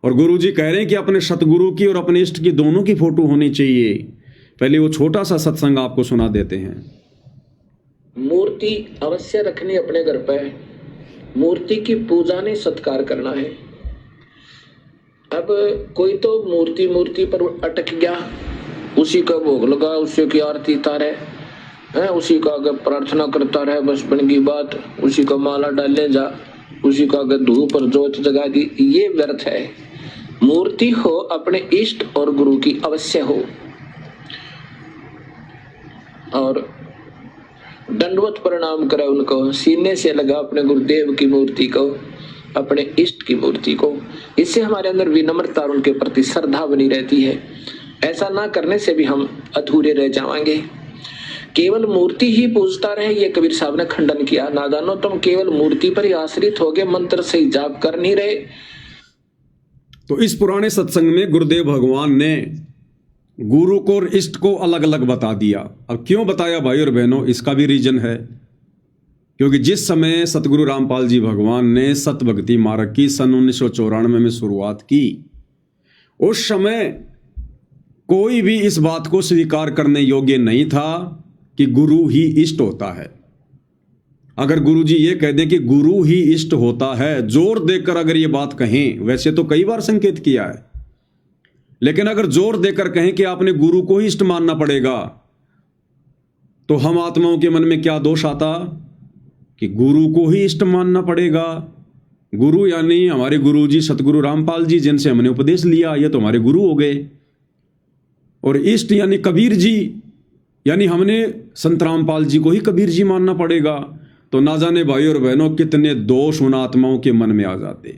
और गुरु जी कह रहे हैं कि अपने सतगुरु की और अपने इष्ट की दोनों की फोटो होनी चाहिए। पहले वो छोटा सा सत्संग आपको सुना देते हैं। मूर्ति अवश्य रखनी अपने घर पर, मूर्ति की पूजा नहीं सत्कार करना है। अब कोई तो मूर्ति पर अटक गया, उसी का भोग लगा, उसी की आरती तारे है, उसी का अगर प्रार्थना करता रहे, बस बन गई बात, उसी का माला डालने जा, उसी का अगर धूप पर जोत जगा दी, ये व्यर्थ है। मूर्ति हो अपने इष्ट और गुरु की अवश्य हो, और दंडवत प्रणाम करे उनको, सीने से लगा अपने गुरुदेव की मूर्ति को, अपने इष्ट की मूर्ति को। इससे हमारे अंदर विनम्रता और उनके प्रति श्रद्धा बनी रहती है। ऐसा ना करने से भी हम अधूरे रह जाएंगे। केवल मूर्ति ही पूजता रहे, ये कबीर साहब ने खंडन किया। नादानो, तुम केवल मूर्ति पर ही आश्रित हो गए, मंत्र से ही जाप कर नहीं रहे। तो इस पुराने सत्संग में गुरुदेव भगवान ने गुरु को और इष्ट को अलग अलग बता दिया। अब क्यों बताया भाई और बहनों, इसका भी रीजन है। क्योंकि जिस समय सतगुरु रामपाल जी भगवान ने सत भक्ति मार्ग की सन 1994 में शुरुआत की, उस समय कोई भी इस बात को स्वीकार करने योग्य नहीं था कि गुरु ही इष्ट होता है। अगर गुरु जी ये कह दें कि गुरु ही इष्ट होता है, जोर देकर अगर ये बात कहें, वैसे तो कई बार संकेत किया है, लेकिन अगर जोर देकर कहें कि आपने गुरु को ही इष्ट मानना पड़ेगा, तो हम आत्माओं के मन में क्या दोष आता कि गुरु को ही इष्ट मानना पड़ेगा। गुरु यानी हमारे गुरु जी सतगुरु रामपाल जी, जिनसे हमने उपदेश लिया, ये तो हमारे गुरु हो गए। और इष्ट यानी कबीर जी, यानी हमने संत रामपाल जी को ही कबीर जी मानना पड़ेगा। तो ना जाने भाई और बहनों कितने दोष उन आत्माओं के मन में आ जाते।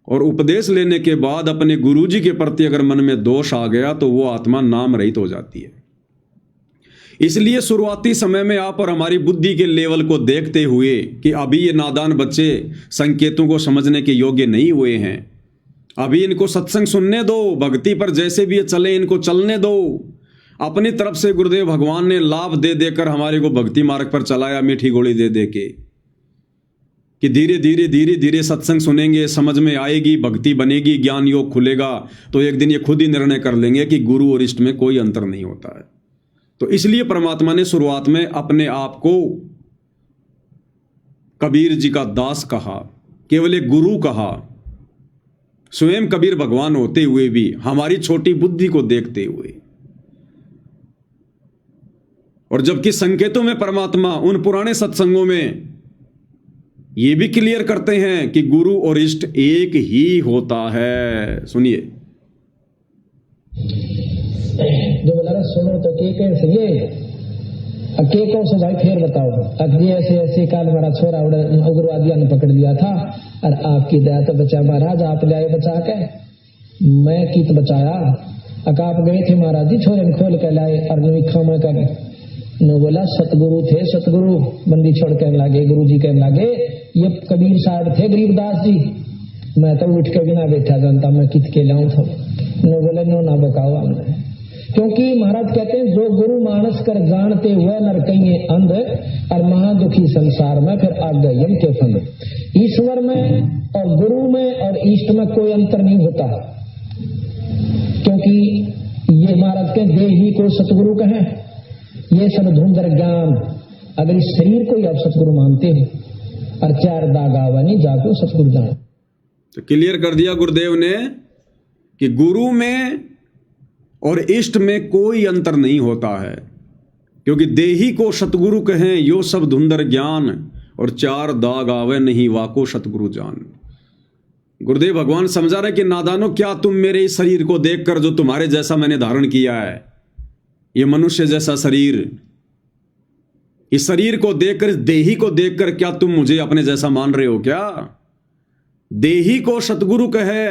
और उपदेश लेने के बाद अपने गुरु जी के प्रति अगर मन में दोष आ गया तो वो आत्मा नाम रहित हो जाती है। इसलिए शुरुआती समय में आप और हमारी बुद्धि के लेवल को देखते हुए कि अभी ये नादान बच्चे संकेतों को समझने के योग्य नहीं हुए हैं, अभी इनको सत्संग सुनने दो, भक्ति पर जैसे भी ये चले इनको चलने दो, अपनी तरफ से गुरुदेव भगवान ने लाभ दे देकर हमारे को भक्ति मार्ग पर चलाया, मीठी गोली दे दे के, कि धीरे धीरे धीरे धीरे सत्संग सुनेंगे, समझ में आएगी, भक्ति बनेगी, ज्ञान योग खुलेगा, तो एक दिन ये खुद ही निर्णय कर लेंगे कि गुरु और इष्ट में कोई अंतर नहीं होता है। तो इसलिए परमात्मा ने शुरुआत में अपने आप को कबीर जी का दास कहा, केवल एक गुरु कहा। स्वयं कबीर भगवान होते हुए भी हमारी छोटी बुद्धि को देखते हुए, और जबकि संकेतों में परमात्मा उन पुराने सत्संगों में ये भी क्लियर करते हैं कि गुरु और इष्ट एक ही होता है। सुनिए, जो बोला ना सुनो तो के कैसे ये के कौन से भाई फिर बताओ, अभी ऐसे ऐसे काल हमारा छोरा उग्रवादियों ने पकड़ लिया था और आपकी दया तो बचा महाराज, आप ले आए बचा के, मैं की तो बचाया। आप गए थे महाराज जी, छोरे ने खोल के लाए और निखा में कर न बोला सतगुरु थे, सतगुरु बंदी छोड़ कहने लगे, गुरु जी कहने लगे ये कबीर साहब थे गरीबदास जी, मैं तो उठ के बिना बैठा जानता, मैं कित के लाऊं था। न बोले नो ना बकाओ हमने, क्योंकि महाराज कहते हैं जो गुरु मानस कर जानते हुए नर कहीं अंध और महादुखी संसार में फिर आगे यम के फंद। ईश्वर में और गुरु में और इष्ट में कोई अंतर नहीं होता, क्योंकि ये महाराज के देही को सतगुरु कहें, ये सब धुंधर ज्ञान। अगर इस शरीर को ही आप सतगुरु मानते हो और चार दाग आवनी जाको सतगुरु जान। तो क्लियर कर दिया गुरुदेव ने कि गुरु में और इष्ट में कोई अंतर नहीं होता है, क्योंकि देही को सतगुरु कहें यो सब धुंधर ज्ञान, और चार दाग आवे नहीं वाको सतगुरु जान। गुरुदेव भगवान समझा रहे कि नादानो, क्या तुम मेरे इस शरीर को देखकर, जो तुम्हारे जैसा मैंने धारण किया है, ये मनुष्य जैसा शरीर, इस शरीर को देखकर, इस देही को देखकर क्या तुम मुझे अपने जैसा मान रहे हो क्या? देही को सतगुरु कहे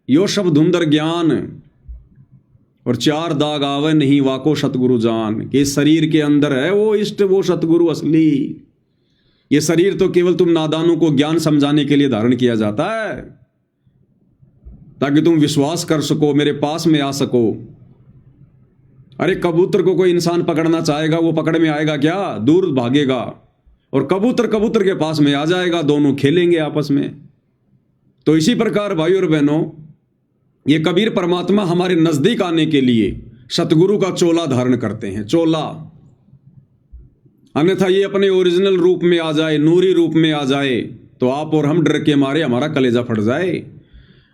यो सब धुंधर ज्ञान, और चार दाग आवे नहीं वाको सतगुरु जान, कि इस शरीर के अंदर है वो इष्ट, वो सतगुरु असली। ये शरीर तो केवल तुम नादानों को ज्ञान समझाने के लिए धारण किया जाता है, ताकि तुम विश्वास कर सको, मेरे पास में आ सको। अरे कबूतर को कोई इंसान पकड़ना चाहेगा, वो पकड़ में आएगा क्या? दूर भागेगा, और कबूतर कबूतर के पास में आ जाएगा, दोनों खेलेंगे आपस में। तो इसी प्रकार भाई और बहनों, ये कबीर परमात्मा हमारे नजदीक आने के लिए सतगुरु का चोला धारण करते हैं, चोला। अन्यथा ये अपने ओरिजिनल रूप में आ जाए, नूरी रूप में आ जाए, तो आप और हम डर के मारे हमारा कलेजा फट जाए।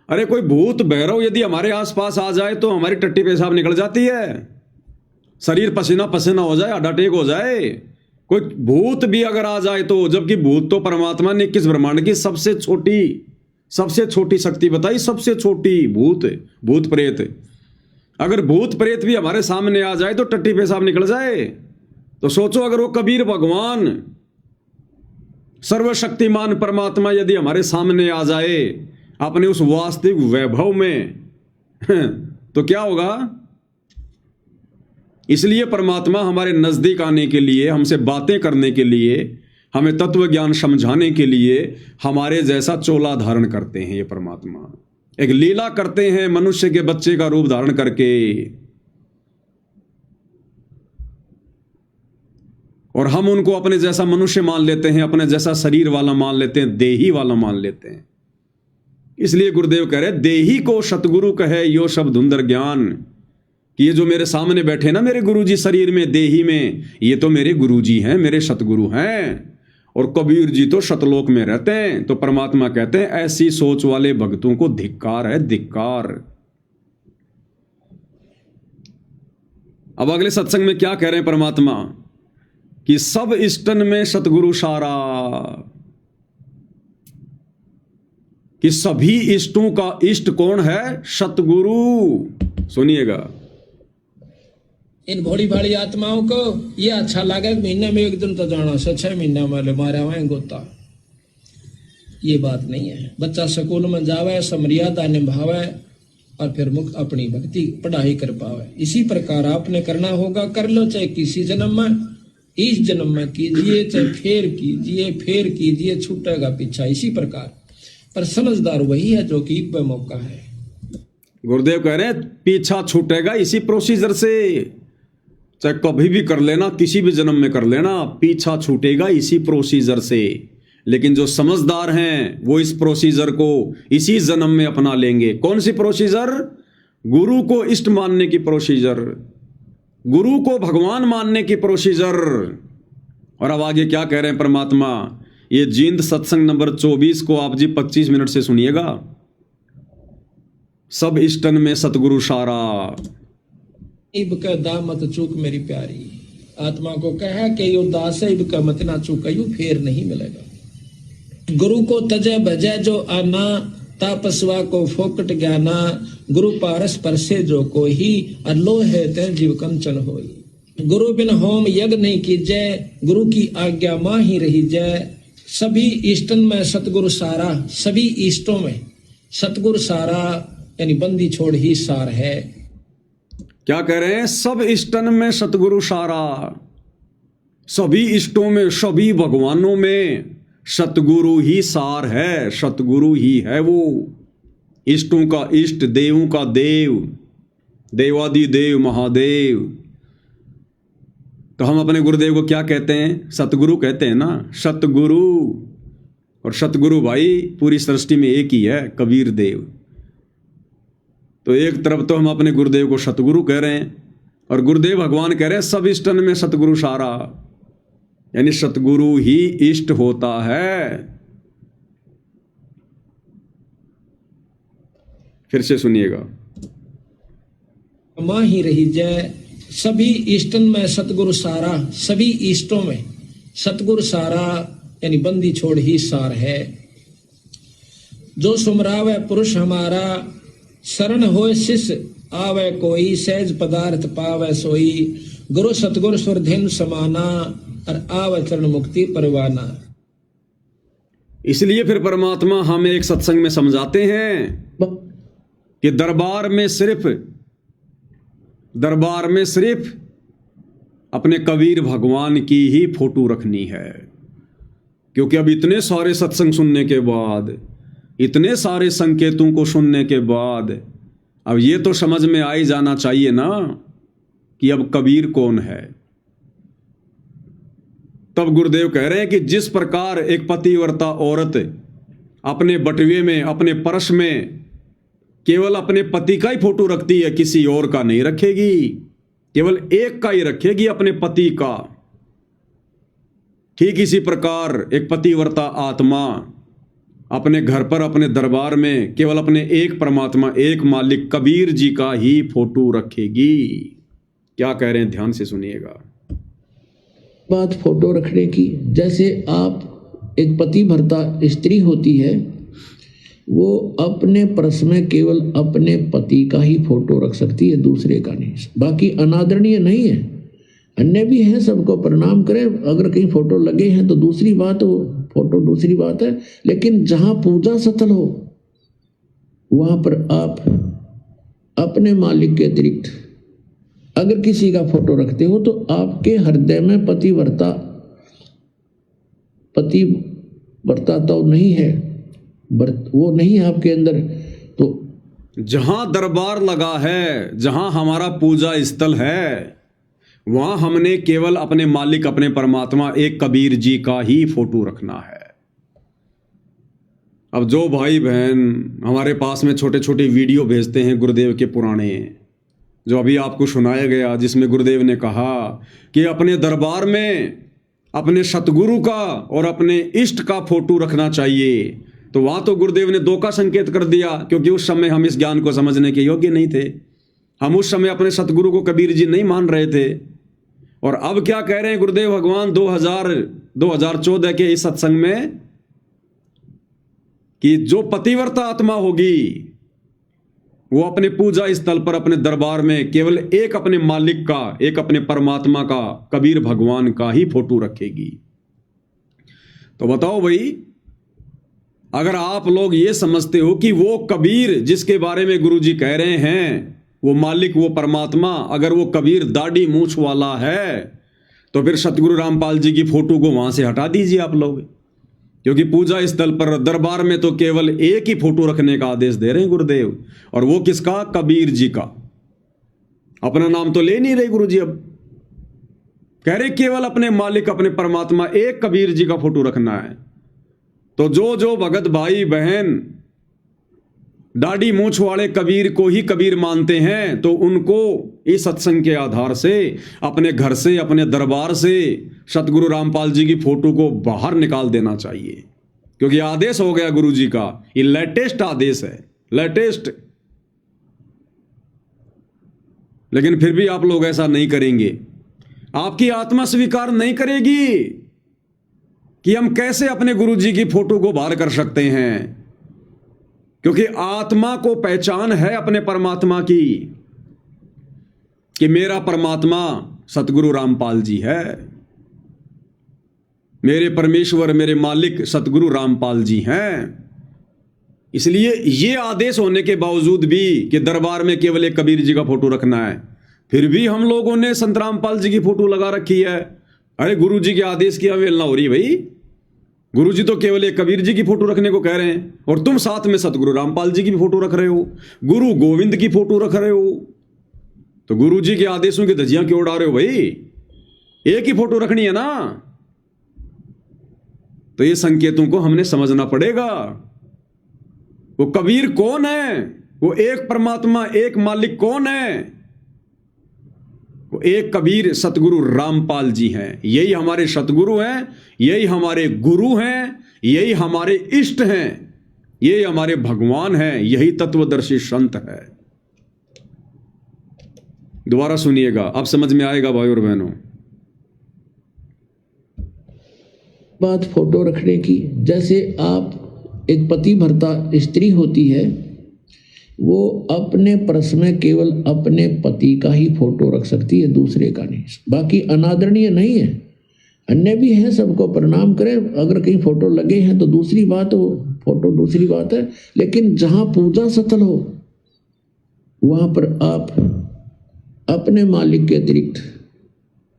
अरे कोई भूत भैरव यदि हमारे आसपास आ जाए तो हमारी टट्टी पेशाब निकल जाती है, शरीर पसीना पसीना हो जाए, हार्ट अटैक हो जाए। कोई भूत भी अगर आ जाए तो, जबकि भूत तो परमात्मा ने किस ब्रह्मांड की सबसे छोटी शक्ति बताई, सबसे छोटी भूत प्रेत। अगर भूत प्रेत भी हमारे सामने आ जाए तो टट्टी पेशाब निकल जाए। तो सोचो, अगर वो कबीर भगवान सर्वशक्तिमान परमात्मा यदि हमारे सामने आ जाए अपने उस वास्तविक वैभव में तो क्या होगा? इसलिए परमात्मा हमारे नजदीक आने के लिए, हमसे बातें करने के लिए, हमें तत्व ज्ञान समझाने के लिए हमारे जैसा चोला धारण करते हैं। ये परमात्मा एक लीला करते हैं, मनुष्य के बच्चे का रूप धारण करके, और हम उनको अपने जैसा मनुष्य मान लेते हैं, अपने जैसा शरीर वाला मान लेते हैं, देही वाला मान लेते हैं। इसलिए गुरुदेव कह रहे, देही को सतगुरु कहे यो सब धुंधर ज्ञान, कि ये जो मेरे सामने बैठे ना मेरे गुरुजी शरीर में, देही में, ये तो मेरे गुरुजी हैं, मेरे सतगुरु हैं। और कबीर जी तो सतलोक में रहते हैं। तो परमात्मा कहते हैं ऐसी सोच वाले भक्तों को धिक्कार है, धिक्कार। अब अगले सत्संग में क्या कह रहे हैं परमात्मा? कि सब इष्टन में सतगुरु सारा, कि सभी इष्टों का इष्ट कौन है? सतगुरु। सुनिएगा, इन भोली भाली आत्माओं को ये अच्छा लगे महीने में एक दिन तो जाना, 6 महीना में मारा हुआ गोता। ये बात नहीं है। बच्चा स्कूल में जावे, समर्यादा निभावे और फिर मुक्त अपनी भक्ति पढ़ाई कर पावे। इसी प्रकार आपने करना होगा, कर लो, चाहे किसी जन्म में, इस जन्म में कीजिए, चाहे फेर कीजिए, छूटेगा पीछा। इसी प्रकार पर समझदार वही है जो कि एक मौका है। गुरुदेव कह रहे हैं पीछा छूटेगा इसी प्रोसीजर से। चाहे कभी भी कर लेना, किसी भी जन्म में कर लेना, पीछा छूटेगा इसी प्रोसीजर से। लेकिन जो समझदार हैं वो इस प्रोसीजर को इसी जन्म में अपना लेंगे। कौन सी प्रोसीजर? गुरु को इष्ट मानने की प्रोसीजर, गुरु को भगवान मानने की प्रोसीजर। और अब आगे क्या कह रहे हैं परमात्मा? ये जींद सत्संग नंबर 24 को आप जी 25 मिनट से सुनिएगा। सब इष्टन में सतगुरु सारा। इब का दा मत चूक मेरी प्यारी, आत्मा को कहा कि यो दास है, इब का मत ना चूक, यू फेर नहीं मिलेगा। गुरु को तजे भजे जो आना, तापस्वा को फोकट ज्ञाना, गुरु पारस परसे जो कोई, अल्लो है ते जीव कंचन होई। गुरु बिन होम यज्ञ नहीं कीजे, गुरु की आज्ञा मां ही रही जय। सभी इष्टन में सतगुरु सारा, सभी इष्टों में सतगुरु सारा, यानी बंदी छोड़ ही सार है। क्या कह रहे हैं? सब इष्टन में सतगुरु सारा, सभी इष्टों में, सभी भगवानों में सतगुरु ही सार है, सतगुरु ही है वो। इष्टों का इष्ट, देवों का देव, देवादि देव महादेव। तो हम अपने गुरुदेव को क्या कहते हैं? सतगुरु कहते हैं ना, सतगुरु। और सतगुरु भाई पूरी सृष्टि में एक ही है, कबीर देव। तो एक तरफ तो हम अपने गुरुदेव को सतगुरु कह रहे हैं और गुरुदेव भगवान कह रहे हैं सब इष्टन में सतगुरु सारा, यानी सतगुरु ही इष्ट होता है। फिर से सुनिएगा। मां ही रही जय। सभी इष्टन में सतगुरु सारा, सभी इष्टों में सतगुरु सारा, यानी बंदी छोड़ ही सार है। जो सुमरावे पुरुष हमारा, शरण होए शिष्य आवे कोई, सहज पदार्थ पावे सोई। गुरु सतगुरु सुरधिन समाना, और आवे चरण मुक्ति परवाना। इसलिए फिर परमात्मा हमें एक सत्संग में समझाते हैं कि दरबार में सिर्फ अपने कबीर भगवान की ही फोटो रखनी है। क्योंकि अब इतने सारे सत्संग सुनने के बाद, इतने सारे संकेतों को सुनने के बाद, अब ये तो समझ में आ ही जाना चाहिए ना कि अब कबीर कौन है। तब गुरुदेव कह रहे हैं कि जिस प्रकार एक पतिव्रता औरत अपने बटुए में, अपने पर्स में केवल अपने पति का ही फोटो रखती है, किसी और का नहीं रखेगी, केवल एक का ही रखेगी, अपने पति का। ठीक इसी प्रकार एक पतिव्रता आत्मा अपने घर पर, अपने दरबार में केवल अपने एक परमात्मा, एक मालिक कबीर जी का ही फोटो रखेगी। क्या कह रहे हैं? ध्यान से सुनिएगा। बात फोटो रखने की, जैसे आप एक पतिव्रता स्त्री होती है, वो अपने पर्स में केवल अपने पति का ही फोटो रख सकती है, दूसरे का नहीं। बाकी अनादरणीय नहीं है, अन्य भी हैं, सबको प्रणाम करें। अगर कहीं फोटो लगे हैं तो दूसरी बात, वो फोटो दूसरी बात है। लेकिन जहां पूजा स्थल हो वहां पर आप अपने मालिक के अतिरिक्त अगर किसी का फोटो रखते हो तो आपके हृदय में पतिव्रता तो नहीं है, वो नहीं है आपके अंदर। तो जहां दरबार लगा है, जहां हमारा पूजा स्थल है, वहां हमने केवल अपने मालिक, अपने परमात्मा, एक कबीर जी का ही फोटो रखना है। अब जो भाई बहन हमारे पास में छोटे छोटे वीडियो भेजते हैं गुरुदेव के पुराने, जो अभी आपको सुनाया गया, जिसमें गुरुदेव ने कहा कि अपने दरबार में अपने सतगुरु का और अपने इष्ट का फोटो रखना चाहिए, तो वहां तो गुरुदेव ने दो का संकेत कर दिया, क्योंकि उस समय हम इस ज्ञान को समझने के योग्य नहीं थे। हम उस समय अपने सतगुरु को कबीर जी नहीं मान रहे थे। और अब क्या कह रहे हैं गुरुदेव भगवान 2014 के इस सत्संग में कि जो पतिव्रता आत्मा होगी वो अपने पूजा स्थल पर, अपने दरबार में केवल एक अपने मालिक का, एक अपने परमात्मा का, कबीर भगवान का ही फोटो रखेगी। तो बताओ भाई, अगर आप लोग ये समझते हो कि वो कबीर जिसके बारे में गुरुजी कह रहे हैं, वो मालिक, वो परमात्मा, अगर वो कबीर दाढ़ी मूंछ वाला है, तो फिर सतगुरु रामपाल जी की फोटो को वहां से हटा दीजिए आप लोग। क्योंकि पूजा स्थल पर, दरबार में तो केवल एक ही फोटो रखने का आदेश दे रहे हैं गुरुदेव, और वो किसका? कबीर जी का। अपना नाम तो ले नहीं रहे गुरुजी अब। कह रहे केवल अपने मालिक अपने परमात्मा एक कबीर जी का फोटो रखना है। तो जो भगत भाई बहन दाढ़ी मूछ वाले कबीर को ही कबीर मानते हैं, तो उनको इस सत्संग के आधार से अपने घर से अपने दरबार से सतगुरु रामपाल जी की फोटो को बाहर निकाल देना चाहिए, क्योंकि आदेश हो गया गुरु जी का। ये लेटेस्ट आदेश है, लेटेस्ट। लेकिन फिर भी आप लोग ऐसा नहीं करेंगे। आपकी आत्मा स्वीकार नहीं करेगी कि हम कैसे अपने गुरु जी की फोटो को बाहर कर सकते हैं, क्योंकि आत्मा को पहचान है अपने परमात्मा की कि मेरा परमात्मा सतगुरु रामपाल जी है, मेरे परमेश्वर मेरे मालिक सतगुरु रामपाल जी हैं। इसलिए ये आदेश होने के बावजूद भी कि दरबार में केवल एक कबीर जी का फोटो रखना है, फिर भी हम लोगों ने संत रामपाल जी की फोटो लगा रखी है। अरे गुरु जी के आदेश की अवहेलना हो रही भाई। गुरु जी तो केवल एक कबीर जी की फोटो रखने को कह रहे हैं, और तुम साथ में सतगुरु रामपाल जी की भी फोटो रख रहे हो, गुरु गोविंद की फोटो रख रहे हो। तो गुरु जी के आदेशों की धज्जियां क्यों उड़ा रहे हो भाई? एक ही फोटो रखनी है ना। तो ये संकेतों को हमने समझना पड़ेगा। वो कबीर कौन है? वो एक परमात्मा एक मालिक कौन है? वो एक कबीर सतगुरु रामपाल जी हैं। यही हमारे सतगुरु हैं, यही हमारे गुरु हैं, यही हमारे इष्ट हैं, यही हमारे भगवान हैं, यही तत्वदर्शी संत है। दोबारा सुनिएगा, अब समझ में आएगा भाई और बहनों। बात फोटो रखने की, जैसे आप एक पति भर्ता स्त्री होती है, वो अपने पर्स में केवल अपने पति का ही फोटो रख सकती है, दूसरे का नहीं। बाकी अनादरणीय नहीं है, अन्य भी हैं, सबको प्रणाम करें। अगर कहीं फोटो लगे हैं तो दूसरी बात हो, फोटो दूसरी बात है। लेकिन जहाँ पूजा स्थल हो वहाँ पर आप अपने मालिक के अतिरिक्त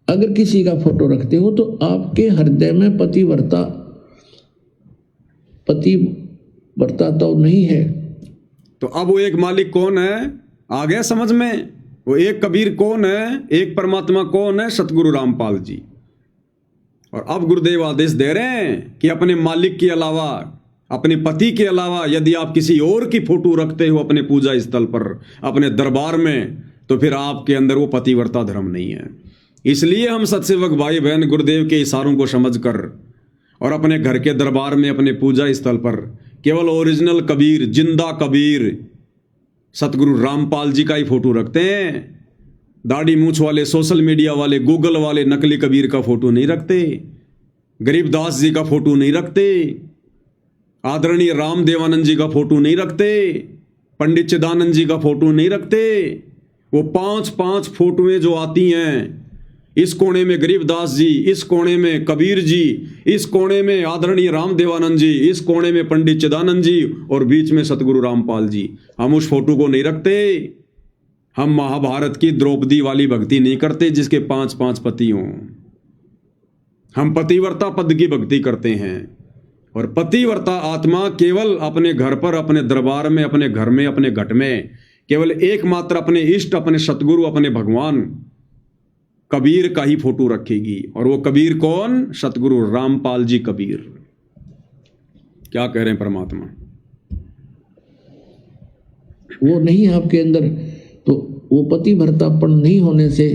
अगर किसी का फोटो रखते हो तो आपके हृदय में पतिव्रता तो नहीं है। तो अब वो एक मालिक कौन है आ गया समझ में? वो एक कबीर कौन है? एक परमात्मा कौन है? सतगुरु रामपाल जी। और अब गुरुदेव आदेश दे रहे हैं कि अपने मालिक के अलावा, अपने पति के अलावा यदि आप किसी और की फोटो रखते हो अपने पूजा स्थल पर, अपने दरबार में, तो फिर आपके अंदर वो पतिव्रता धर्म नहीं है। इसलिए हम सत्सेवक भाई बहन गुरुदेव के इशारों को समझकर और अपने घर के दरबार में अपने पूजा स्थल पर केवल ओरिजिनल कबीर, जिंदा कबीर सतगुरु रामपाल जी का ही फोटो रखते हैं। दाढ़ी मूछ वाले, सोशल मीडिया वाले, गूगल वाले नकली कबीर का फोटो नहीं रखते, गरीबदास जी का फोटो नहीं रखते, आदरणीय राम देवानंद जी का फोटो नहीं रखते, पंडित चिदानंद जी का फोटो नहीं रखते। वो 5-5 फोटोएं जो आती हैं, इस कोने में गरीबदास जी, इस कोने में कबीर जी, इस कोने में आदरणीय राम देवानंद जी, इस कोने में पंडित चिदानंद जी और बीच में सतगुरु रामपाल जी, हम उस फोटो को नहीं रखते। हम महाभारत की द्रौपदी वाली भक्ति नहीं करते जिसके 5-5 पति हों। हम पतिव्रता पद की भक्ति करते हैं, और पतिव्रता आत्मा केवल अपने घर पर, अपने दरबार में, अपने घर में, अपने घट में केवल एकमात्र अपने इष्ट, अपने सतगुरु, अपने भगवान कबीर का ही फोटो रखेगी। और वो कबीर कौन? सतगुरु रामपाल जी कबीर। क्या कह रहे हैं परमात्मा? वो नहीं आपके अंदर, तो वो पतिव्रतापन नहीं होने से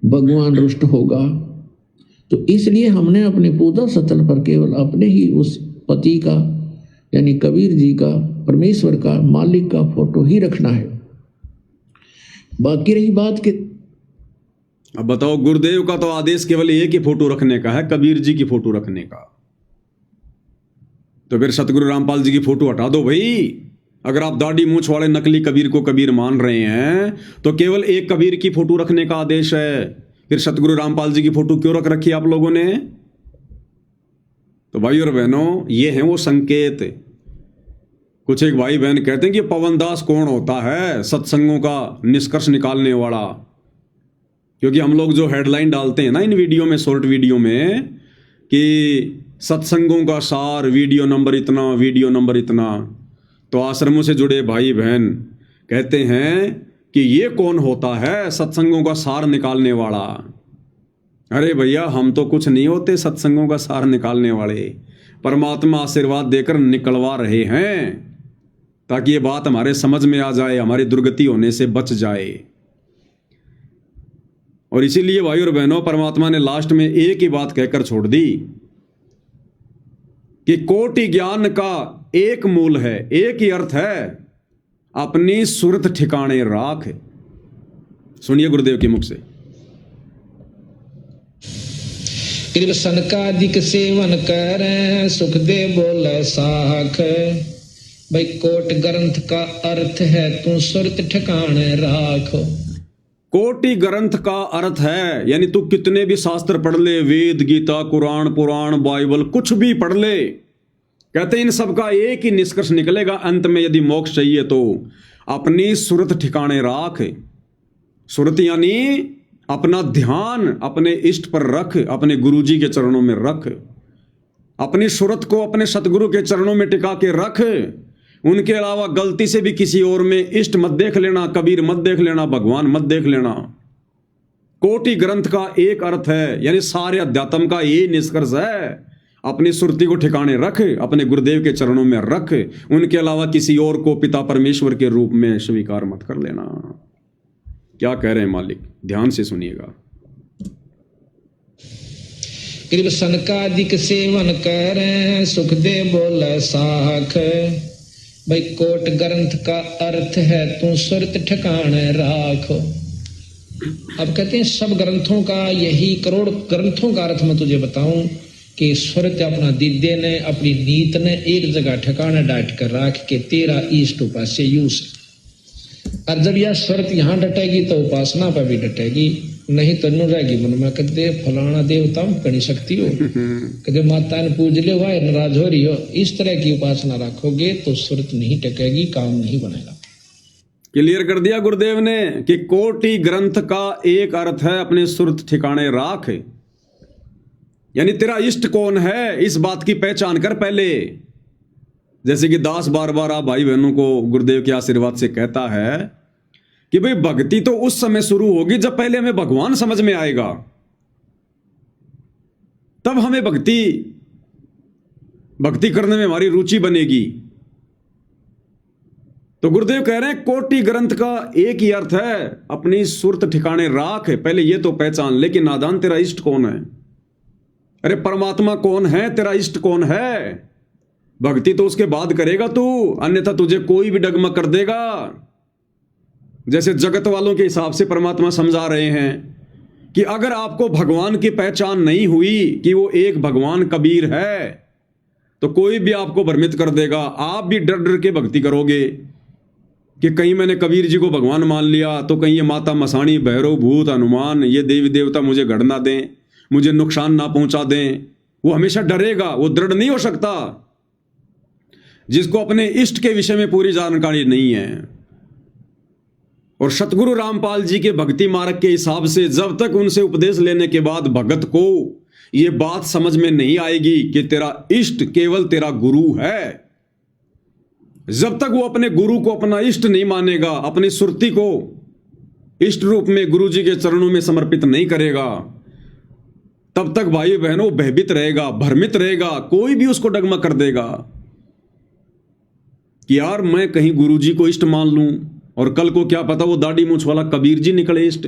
भगवान रुष्ट होगा। तो इसलिए हमने अपने पूजा स्थल पर केवल अपने ही उस पति का, यानी कबीर जी का, परमेश्वर का, मालिक का फोटो ही रखना है। बाकी रही बात कि अब बताओ, गुरुदेव का तो आदेश केवल एक ही फोटो रखने का है, कबीर जी की फोटो रखने का। तो फिर सतगुरु रामपाल जी की फोटो हटा दो भाई। अगर आप दाढ़ी मूछ वाले नकली कबीर को कबीर मान रहे हैं तो केवल एक कबीर की फोटो रखने का आदेश है। फिर सतगुरु रामपाल जी की फोटो क्यों रख रखी आप लोगों ने? तो भाई और बहनों, ये हैं वो संकेत। कुछ एक भाई बहन कहते हैं कि पवन दास कौन होता है सत्संगों का निष्कर्ष निकालने वाला। क्योंकि हम लोग जो हेडलाइन डालते हैं ना इन वीडियो में, शॉर्ट वीडियो में, कि सत्संगों का सार, वीडियो नंबर इतना, वीडियो नंबर इतना, तो आश्रमों से जुड़े भाई बहन कहते हैं कि ये कौन होता है सत्संगों का सार निकालने वाला? अरे भैया, हम तो कुछ नहीं होते सत्संगों का सार निकालने वाले। परमात्मा आशीर्वाद देकर निकलवा रहे हैं ताकि ये बात हमारे समझ में आ जाए, हमारी दुर्गति होने से बच जाए। और इसीलिए भाई और बहनों, परमात्मा ने लास्ट में एक ही बात कहकर छोड़ दी कि कोटि ज्ञान का एक मूल है, एक ही अर्थ है, अपनी सुरत ठिकाने राख। सुनिए गुरुदेव के मुख से। कृप सनकादिक सेवन कर सुख दे बोले साख। भाई कोट ग्रंथ का अर्थ है तू सुरत ठिकाने राख। कोटि ग्रंथ का अर्थ है, यानी तू कितने भी शास्त्र पढ़ ले, वेद, गीता, कुरान, पुराण, बाइबल, कुछ भी पढ़ ले, कहते इन सब का एक ही निष्कर्ष निकलेगा अंत में, यदि मोक्ष चाहिए तो अपनी सुरत ठिकाने राख। सुरत यानी अपना ध्यान अपने इष्ट पर रख, अपने गुरुजी के चरणों में रख, अपनी सुरत को अपने सतगुरु के चरणों में टिका के रख। उनके अलावा गलती से भी किसी और में इष्ट मत देख लेना, कबीर मत देख लेना, भगवान मत देख लेना। कोटि ग्रंथ का एक अर्थ है, यानी सारे अध्यात्म का ये निष्कर्ष है, अपनी सुरती को ठिकाने रख, अपने गुरुदेव के चरणों में रख, उनके अलावा किसी और को पिता परमेश्वर के रूप में स्वीकार मत कर लेना। क्या कह रहे हैं मालिक, ध्यान से सुनिएगा। कृप सनकादिक सेवन कर सुख दे बोले साख। भाई कोट ग्रंथ का अर्थ है तू सुरत ठिकाने राख। अब कहते हैं सब ग्रंथों का, यही करोड़ ग्रंथों का अर्थ मैं तुझे बताऊं कि सुरत अपना दिद्य ने, अपनी नीत ने एक जगह ठिकाना डाट कर राख के तेरा इष्ट उपास्य यूस। और जब यह सुरत यहाँ डटेगी तो उपासना पर भी डटेगी, नहीं तो नु रहेगी मन में कहते फलाना देवता कणी शक्ति हो, कहते माता ने पूज ले हुआ नाराज हो रही हो। इस तरह की उपासना रखोगे तो सुरत नहीं टकेगी, काम नहीं बनेगा। क्लियर कर दिया गुरुदेव ने कि कोटि ग्रंथ का एक अर्थ है अपने सुरत ठिकाने राख, यानी तेरा इष्ट कौन है इस बात की पहचान कर पहले। जैसे कि दास बार बार आप भाई बहनों को गुरुदेव के आशीर्वाद से कहता है कि भाई भक्ति तो उस समय शुरू होगी जब पहले हमें भगवान समझ में आएगा, तब हमें भक्ति करने में हमारी रुचि बनेगी। तो गुरुदेव कह रहे हैं कोटि ग्रंथ का एक ही अर्थ है, अपनी सुरत ठिकाने राख। पहले ये तो पहचान ले कि नादान तेरा इष्ट कौन है। अरे परमात्मा कौन है, तेरा इष्ट कौन है। भक्ति तो उसके बाद करेगा तू, अन्यथा तुझे कोई भी डगमग कर देगा। जैसे जगत वालों के हिसाब से परमात्मा समझा रहे हैं कि अगर आपको भगवान की पहचान नहीं हुई कि वो एक भगवान कबीर है, तो कोई भी आपको भ्रमित कर देगा। आप भी डर डर के भक्ति करोगे कि कहीं मैंने कबीर जी को भगवान मान लिया तो कहीं ये माता मसाणी, भैरव, भूत, हनुमान, ये देवी देवता मुझे गढ़ ना दें, मुझे नुकसान ना पहुंचा दें। वो हमेशा डरेगा, वो दृढ़ नहीं हो सकता जिसको अपने इष्ट के विषय में पूरी जानकारी नहीं है। और सतगुरु रामपाल जी के भक्ति मार्ग के हिसाब से जब तक उनसे उपदेश लेने के बाद भगत को यह बात समझ में नहीं आएगी कि तेरा इष्ट केवल तेरा गुरु है, जब तक वो अपने गुरु को अपना इष्ट नहीं मानेगा, अपनी सुरती को इष्ट रूप में गुरु जी के चरणों में समर्पित नहीं करेगा, तब तक भाई बहनों भयभीत रहेगा, भ्रमित रहेगा। कोई भी उसको डगमग कर देगा कि यार मैं कहीं गुरु जी को इष्ट मान लूं और कल को क्या पता वो दाढ़ी मूंछ वाला कबीर जी निकले इष्ट,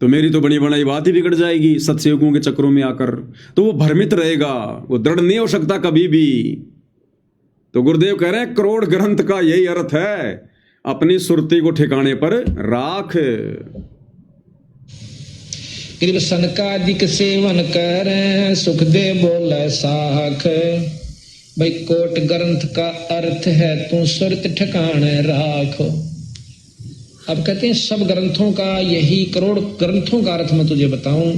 तो मेरी तो बड़ी बनाई बात ही बिगड़ जाएगी सत्संगों के चक्रों में आकर। तो वो भ्रमित रहेगा, वो दृढ़ नहीं हो सकता कभी भी। तो गुरुदेव कह रहे हैं करोड़ ग्रंथ का यही अर्थ है, अपनी सुरती को ठिकाने पर राख। कृप सनकादिक सेवन कर सुख दे बोले साख। भाई कोट ग्रंथ का अर्थ है तू सुरत ठिकाने राख। अब कहते हैं सब ग्रंथों का, यही करोड़ ग्रंथों का अर्थ मैं तुझे बताऊं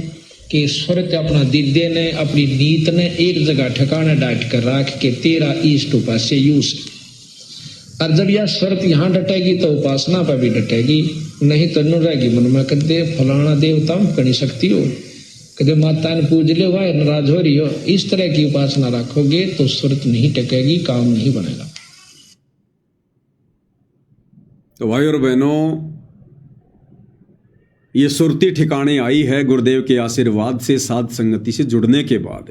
कि सुरत अपना दिद्य ने, अपनी नीत ने एक जगह ठिकाना डाट कर राख के तेरा इष्ट उपास्य यूस। और जब यह सुरत यहाँ डटेगी तो उपासना पर भी डटेगी, नहीं तो नु रहेगी मन में कहते फलाना देवता कणी शक्ति हो, कहते माता ने पूज ले हुआ नाराज हो रही हो। इस तरह की उपासना रखोगे तो सुरत नहीं टकेगी, काम नहीं बनेगा। तो भाई और बहनों, ये सुरती ठिकाने आई है गुरुदेव के आशीर्वाद से, साध संगति से जुड़ने के बाद।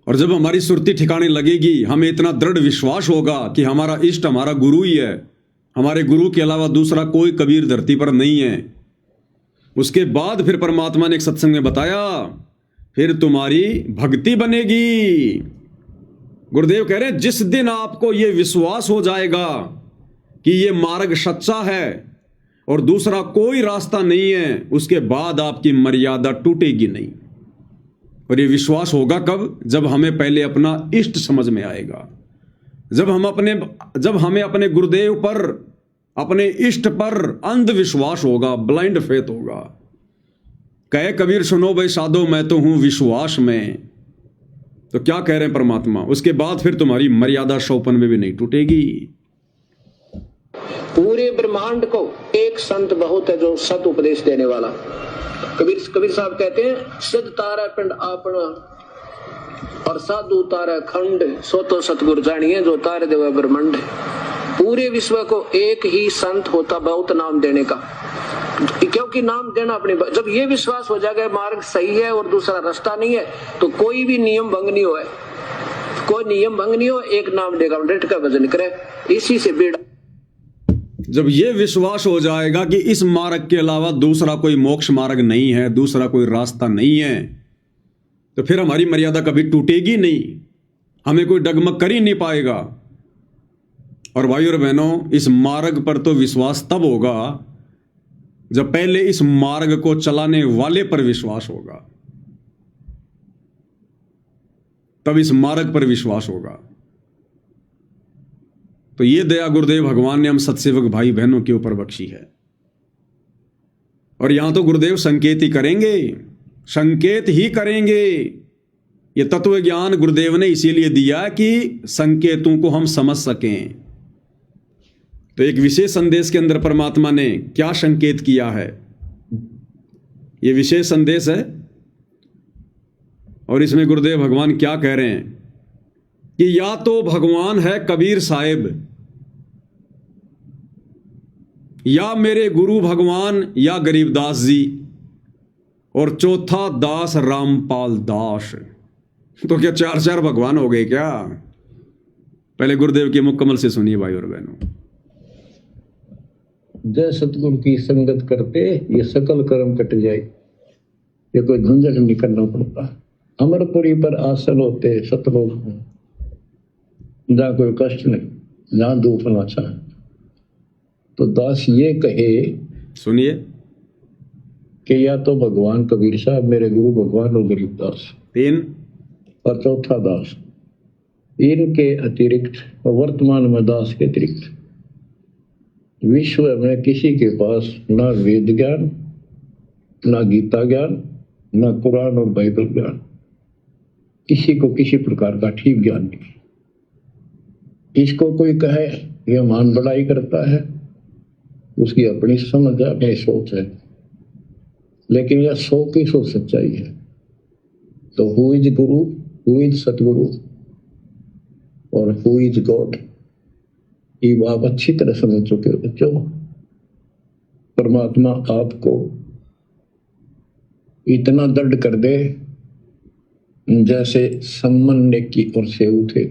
और जब हमारी सुरती ठिकाने लगेगी, हमें इतना दृढ़ विश्वास होगा कि हमारा इष्ट हमारा गुरु ही है, हमारे गुरु के अलावा दूसरा कोई कबीर धरती पर नहीं है। उसके बाद फिर परमात्मा ने एक सत्संग में बताया, फिर तुम्हारी भक्ति बनेगी। गुरुदेव कह रहे हैं जिस दिन आपको यह विश्वास हो जाएगा कि ये मार्ग सच्चा है और दूसरा कोई रास्ता नहीं है, उसके बाद आपकी मर्यादा टूटेगी नहीं। और ये विश्वास होगा कब? जब हमें पहले अपना इष्ट समझ में आएगा, जब हमें अपने गुरुदेव पर, अपने इष्ट पर अंधविश्वास होगा, ब्लाइंड फेथ होगा। कहे कबीर सुनो भाई साधो मैं तो हूं विश्वास में। तो क्या कह रहे हैं परमात्मा? उसके बाद फिर तुम्हारी मर्यादा 195 में भी नहीं टूटेगी। पूरे ब्रह्मांड को एक संत बहुत है जो सत उपदेश देने वाला। कबीर साहब कहते हैं सिद्ध तारा पिंड आपना और साधु तारा खंड, सो तो सतगुरु जानिए जो तारे देव ब्रह्मांड। पूरे विश्व को एक ही संत होता बहुत नाम देने का, क्योंकि नाम देना अपने, जब ये विश्वास हो जाएगा मार्ग सही है और दूसरा रास्ता नहीं है, तो कोई भी नियम भंग नहीं हो, कोई नियम भंग नहीं हो, एक नाम देगा डट का भजन करे, इसी से बेड़ा। जब ये विश्वास हो जाएगा कि इस मार्ग के अलावा दूसरा कोई मोक्ष मार्ग नहीं है, दूसरा कोई रास्ता नहीं है, तो फिर हमारी मर्यादा कभी टूटेगी नहीं, हमें कोई डगमग कर ही नहीं पाएगा। और भाइयों और बहनों, इस मार्ग पर तो विश्वास तब होगा जब पहले इस मार्ग को चलाने वाले पर विश्वास होगा, तब इस मार्ग पर विश्वास होगा। तो ये दया गुरुदेव भगवान ने हम सत्सेवक भाई बहनों के ऊपर बख्शी है। और यहां तो गुरुदेव संकेत ही करेंगे, संकेत ही करेंगे। ये तत्व ज्ञान गुरुदेव ने इसीलिए दिया कि संकेतों को हम समझ सकें। तो एक विशेष संदेश के अंदर परमात्मा ने क्या संकेत किया है, ये विशेष संदेश है। और इसमें गुरुदेव भगवान क्या कह रहे हैं कि या तो भगवान है कबीर साहिब, या मेरे गुरु भगवान, या गरीबदास जी, और चौथा दास रामपाल दास। तो क्या 4 भगवान हो गए क्या? पहले गुरुदेव के मुकम्मल से सुनिए भाई और बहनों। जय सतगुरु की संगत करते ये सकल कर्म कट जाए, ये कोई झंझट नहीं करना पड़ता। अमरपुरी पर आसन होते सतलोक में, जहाँ कोई कष्ट नहीं, जहाँ दुख ना चाहे। तो दास ये कहे, सुनिए, कि या तो भगवान कबीर साहब मेरे गुरु भगवान और गरीबदास, 3 और चौथा दास, इनके अतिरिक्त वर्तमान में दास के अतिरिक्त विश्व में किसी के पास ना वेद ज्ञान, ना गीता ज्ञान, ना कुरान और बाइबल ज्ञान, किसी को किसी प्रकार का ठीक ज्ञान नहीं। इसको कोई कहे यह मान बढ़ाई करता है, उसकी अपनी समझ है, अपनी सोच है, लेकिन यह 100 की 100 सच्चाई है। तो who is Guru, who is सतगुरु और हु इज गॉड, ये आप अच्छी तरह समझ चुके हो बच्चों। परमात्मा आपको इतना दृढ़ कर दे जैसे सम्मन की ओर से उठे,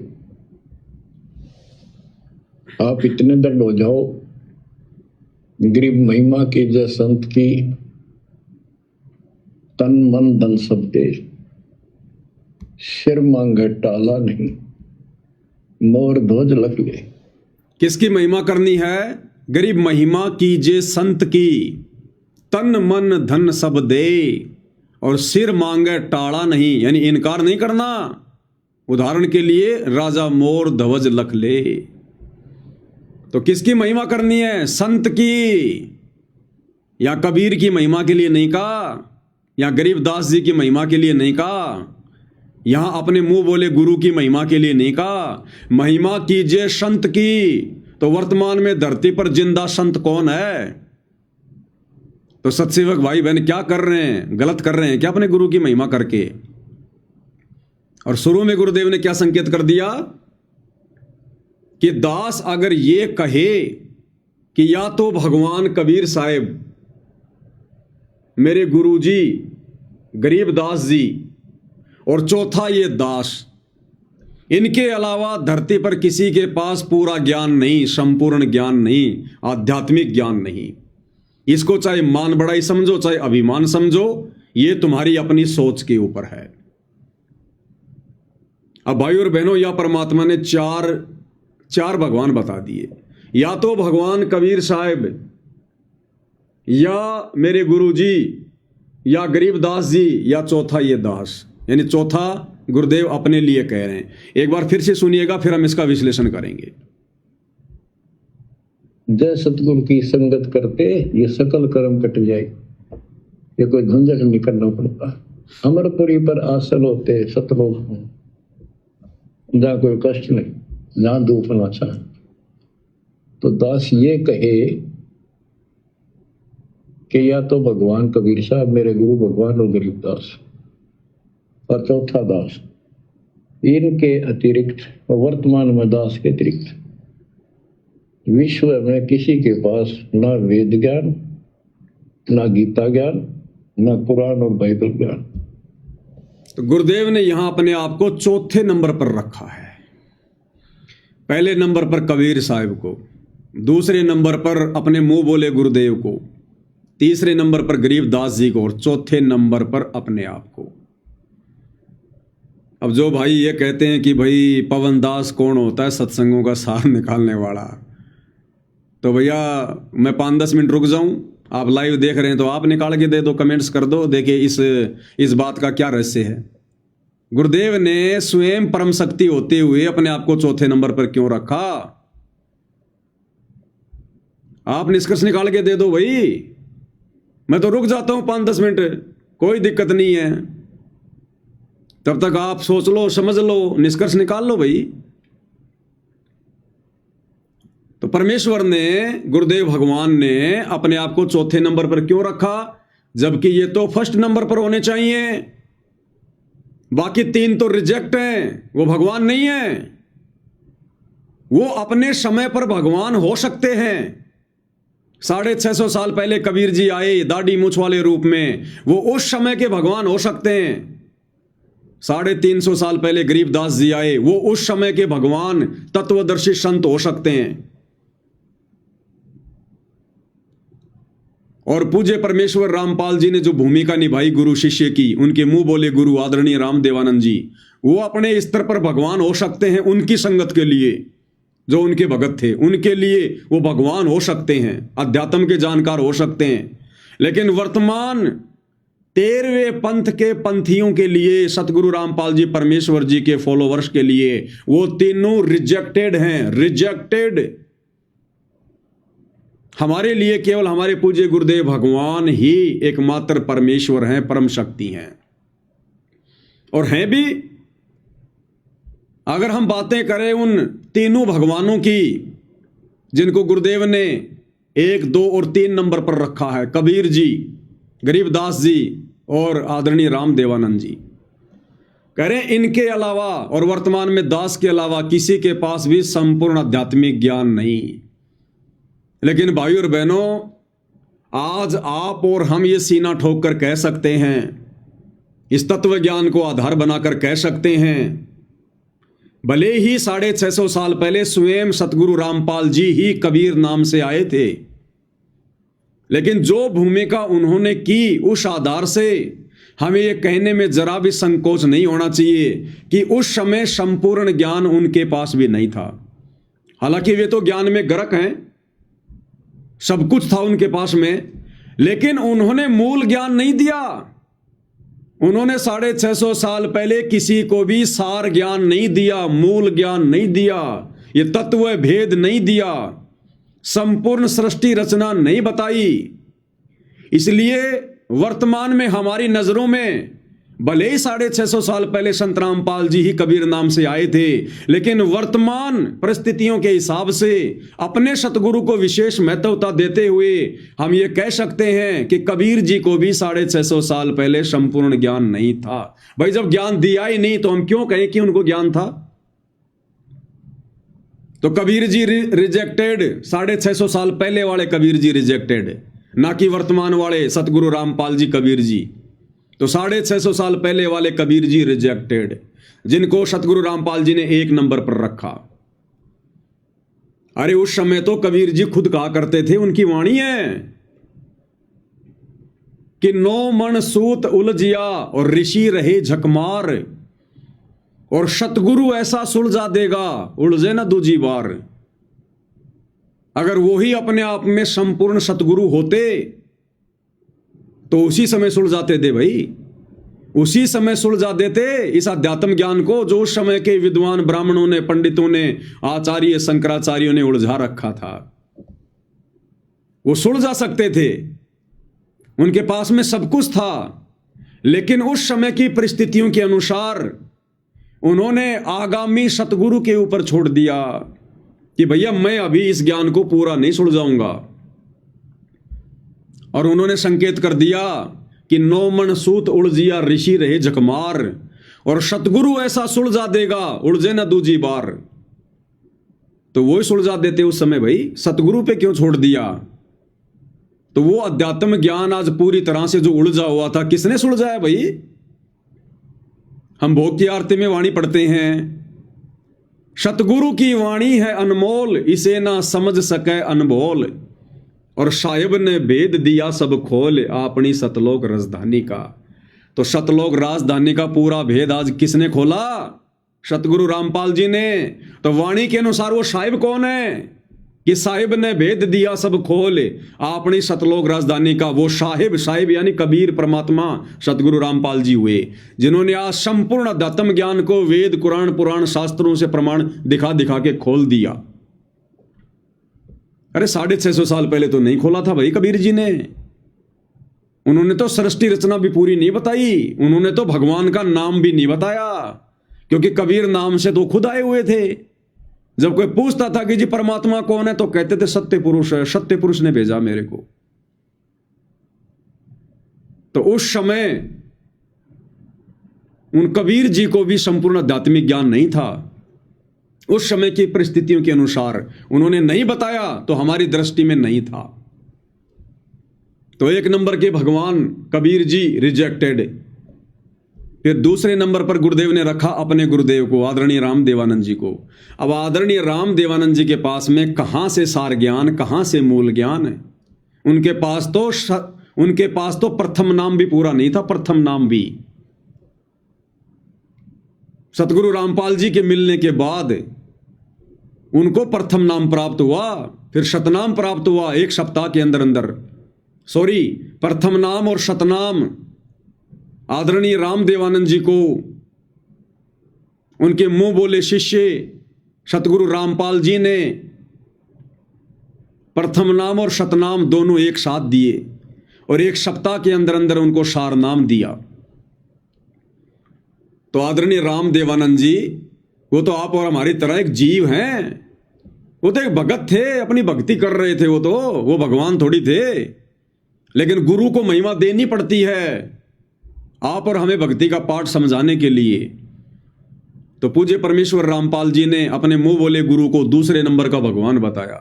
आप इतने दृढ़ हो जाओ गरीब महिमा की जय संत की, तन मन धन सब दे, सिर मांगे टाला नहीं, मोर ध्वज लग गए। किसकी महिमा करनी है? गरीब महिमा कीजे संत की, तन मन धन सब दे, और सिर मांगे टाड़ा नहीं, यानी इनकार नहीं करना। उदाहरण के लिए राजा मोर ध्वज लख ले। तो किसकी महिमा करनी है? संत की। या कबीर की महिमा के लिए नहीं कहा, या गरीबदास जी की महिमा के लिए नहीं कहा, यहां अपने मुंह बोले गुरु की महिमा के लिए नहीं कहा। महिमा कीजिए संत की। तो वर्तमान में धरती पर जिंदा संत कौन है? तो सत्सेवक भाई बहन क्या कर रहे हैं? गलत कर रहे हैं क्या अपने गुरु की महिमा करके? और शुरू में गुरुदेव ने क्या संकेत कर दिया कि दास अगर ये कहे कि या तो भगवान कबीर साहिब, मेरे गुरुजी गरीबदास जी, और चौथा ये दास, इनके अलावा धरती पर किसी के पास पूरा ज्ञान नहीं, संपूर्ण ज्ञान नहीं, आध्यात्मिक ज्ञान नहीं। इसको चाहे मान बढ़ाई समझो, चाहे अभिमान समझो, ये तुम्हारी अपनी सोच के ऊपर है। अब भाई और बहनों, या परमात्मा ने चार भगवान बता दिए, या तो भगवान कबीर साहिब, या मेरे गुरुजी, या गरीबदास जी, या चौथा ये दास, यानी चौथा गुरुदेव अपने लिए कह रहे हैं। एक बार फिर से सुनिएगा, फिर हम इसका विश्लेषण करेंगे। जय सतगुरु की संगत करते ये सकल कर्म कट जाए, ये कोई झंझट नहीं करना पड़ता। अमरपुरी पर आसन होते सतलोक में, जहाँ कोई कष्ट नहीं, जहाँ दुख ना चाहे। तो दास ये कहे कि या तो भगवान कबीर साहब, मेरे गुरु भगवान और गरीबदास, और चौथा दास, इनके अतिरिक्त, वर्तमान में दास के अतिरिक्त विश्व में किसी के पास ना वेद ज्ञान, ना गीता ज्ञान, ना कुरान और बाइबल ज्ञान। तो गुरुदेव ने यहां अपने आप को चौथे नंबर पर रखा है। पहले नंबर पर कबीर साहिब को, दूसरे नंबर पर अपने मुंह बोले गुरुदेव को, तीसरे नंबर पर गरीबदास जी को, और चौथे नंबर पर अपने आप को। अब जो भाई ये कहते हैं कि भाई पवन दास कौन होता है, सत्संगों का सार निकालने वाला, तो भैया मैं 5-10 मिनट रुक जाऊं, आप लाइव देख रहे हैं तो आप निकाल के दे दो, कमेंट्स कर दो, देखिए इस बात का क्या रहस्य है। गुरुदेव ने स्वयं परम शक्ति होते हुए अपने आप को चौथे नंबर पर क्यों रखा? आप निष्कर्ष निकाल के दे दो भाई, मैं तो रुक जाता हूं 5-10 मिनट, कोई दिक्कत नहीं है। तब तक आप सोच लो, समझ लो, निष्कर्ष निकाल लो भाई। तो परमेश्वर ने, गुरुदेव भगवान ने अपने आप को चौथे नंबर पर क्यों रखा, जबकि ये तो फर्स्ट नंबर पर होने चाहिए। बाकी 3 तो रिजेक्ट हैं, वो भगवान नहीं है। वो अपने समय पर भगवान हो सकते हैं। 650 साल पहले कबीर जी आए दाढ़ी मूछ वाले रूप में, वो उस समय के भगवान हो सकते हैं। 350 साल पहले गरीबदास जी आए, वो उस समय के भगवान तत्वदर्शी संत हो सकते हैं। और पूज्य परमेश्वर रामपाल जी ने जो भूमिका निभाई गुरु शिष्य की, उनके मुंह बोले गुरु आदरणीय रामदेवानंद जी, वो अपने स्तर पर भगवान हो सकते हैं। उनकी संगत के लिए, जो उनके भगत थे, उनके लिए वो भगवान हो सकते हैं, अध्यात्म के जानकार हो सकते हैं। लेकिन वर्तमान 13वें पंथ के पंथियों के लिए, सतगुरु रामपाल जी परमेश्वर जी के फॉलोवर्स के लिए, वो तीनों रिजेक्टेड हैं, रिजेक्टेड। हमारे लिए केवल हमारे पूज्य गुरुदेव भगवान ही एकमात्र परमेश्वर हैं, परम शक्ति हैं, और हैं भी। अगर हम बातें करें उन तीनों भगवानों की जिनको गुरुदेव ने 1, 2 और 3 नंबर पर रखा है, कबीर जी, गरीबदास जी और आदरणीय रामदेवानंद जी, कह रहे हैं इनके अलावा और वर्तमान में दास के अलावा किसी के पास भी संपूर्ण आध्यात्मिक ज्ञान नहीं। लेकिन भाई और बहनों, आज आप और हम ये सीना ठोक कर कह सकते हैं, इस तत्व ज्ञान को आधार बनाकर कह सकते हैं, भले ही 650 साल पहले स्वयं सतगुरु रामपाल जी ही कबीर नाम से आए थे, लेकिन जो भूमिका उन्होंने की, उस आधार से हमें यह कहने में जरा भी संकोच नहीं होना चाहिए कि उस समय संपूर्ण ज्ञान उनके पास भी नहीं था। हालांकि वे तो ज्ञान में गर्क हैं, सब कुछ था उनके पास में, लेकिन उन्होंने मूल ज्ञान नहीं दिया। उन्होंने 650 साल पहले किसी को भी सार ज्ञान नहीं दिया, मूल ज्ञान नहीं दिया, ये तत्व भेद नहीं दिया, संपूर्ण सृष्टि रचना नहीं बताई। इसलिए वर्तमान में हमारी नजरों में भले ही 650 साल पहले संत रामपाल जी ही कबीर नाम से आए थे, लेकिन वर्तमान परिस्थितियों के हिसाब से अपने सतगुरु को विशेष महत्वता देते हुए हम ये कह सकते हैं कि कबीर जी को भी 650 साल पहले संपूर्ण ज्ञान नहीं था। भाई जब ज्ञान दिया ही नहीं तो हम क्यों कहें कि उनको ज्ञान था? तो कबीर जी रिजेक्टेड, 650 साल पहले वाले कबीर जी रिजेक्टेड, ना कि वर्तमान वाले सतगुरु रामपाल जी कबीर जी। तो 650 साल पहले वाले कबीर जी रिजेक्टेड, जिनको सतगुरु रामपाल जी ने 1 नंबर पर रखा। अरे उस समय तो कबीर जी खुद कहा करते थे, उनकी वाणी है कि 9 मन सूत उलझिया और ऋषि रहे झकमार, और सतगुरु ऐसा सुलझा देगा उलझे ना दूजी बार। अगर वो ही अपने आप में संपूर्ण सतगुरु होते तो उसी समय सुलझाते थे भाई, उसी समय सुलझा देते इस अध्यात्म ज्ञान को जो उस समय के विद्वान ब्राह्मणों ने, पंडितों ने, आचार्य शंकराचार्यों ने उलझा रखा था। वो सुलझा सकते थे, उनके पास में सब कुछ था, लेकिन उस समय की परिस्थितियों के अनुसार उन्होंने आगामी सतगुरु के ऊपर छोड़ दिया कि भैया मैं अभी इस ज्ञान को पूरा नहीं सुलझाऊंगा। और उन्होंने संकेत कर दिया कि 9 मन सूत उलझिया ऋषि रहे झकमार, और सतगुरु ऐसा सुलझा देगा उलझे ना दूजी बार। तो वो ही सुलझा देते उस समय भाई, सतगुरु पे क्यों छोड़ दिया? तो वो अध्यात्म ज्ञान आज पूरी तरह से जो उलझा हुआ था, किसने सुलझाया भाई? हम भोग की आरती में वाणी पढ़ते हैं, सतगुरु की वाणी है अनमोल, इसे ना समझ सके अनमोल, और साहिब ने भेद दिया सब खोल, अपनी सतलोक राजधानी का। तो सतलोक राजधानी का पूरा भेद आज किसने खोला? सतगुरु रामपाल जी ने। तो वाणी के अनुसार वो साहिब कौन है कि साहिब ने भेद दिया सब खोल, अपनी सतलोक राजधानी का? वो साहिब यानी कबीर परमात्मा सतगुरु रामपाल जी हुए, जिन्होंने आज संपूर्ण अध्यात्म ज्ञान को वेद, कुरान, पुराण, शास्त्रों से प्रमाण दिखा दिखा के खोल दिया। अरे 650 साल पहले तो नहीं खोला था भाई कबीर जी ने। उन्होंने तो सृष्टि रचना भी पूरी नहीं बताई, उन्होंने तो भगवान का नाम भी नहीं बताया, क्योंकि कबीर नाम से तो खुद आए हुए थे। जब कोई पूछता था कि जी परमात्मा कौन है, तो कहते थे सत्य पुरुष है, सत्य पुरुष ने भेजा मेरे को। तो उस समय उन कबीर जी को भी संपूर्ण आध्यात्मिक ज्ञान नहीं था। उस समय की परिस्थितियों के अनुसार उन्होंने नहीं बताया, तो हमारी दृष्टि में नहीं था। तो 1 नंबर के भगवान कबीर जी रिजेक्टेड। फिर दूसरे नंबर पर गुरुदेव ने रखा अपने गुरुदेव को, आदरणीय राम देवानंद जी को। अब आदरणीय राम देवानंद जी के पास में कहां से सार ज्ञान, कहां से मूल ज्ञान है? उनके पास तो प्रथम नाम भी पूरा नहीं था, प्रथम नाम भी। सतगुरु रामपाल जी के मिलने के बाद उनको प्रथम नाम प्राप्त हुआ, फिर शतनाम प्राप्त हुआ 1 सप्ताह के अंदर अंदर। प्रथम नाम और शतनाम आदरणीय राम देवानंद जी को उनके मुंह बोले शिष्य सतगुरु रामपाल जी ने प्रथम नाम और शतनाम दोनों एक साथ दिए, और 1 सप्ताह के अंदर अंदर उनको सार नाम दिया। तो आदरणीय राम देवानंद जी, वो तो आप और हमारी तरह एक जीव हैं। वो तो एक भगत थे, अपनी भक्ति कर रहे थे। वो भगवान थोड़ी थे। लेकिन गुरु को महिमा देनी पड़ती है आप और हमें भक्ति का पाठ समझाने के लिए। तो पूज्य परमेश्वर रामपाल जी ने अपने मुंह बोले गुरु को दूसरे नंबर का भगवान बताया।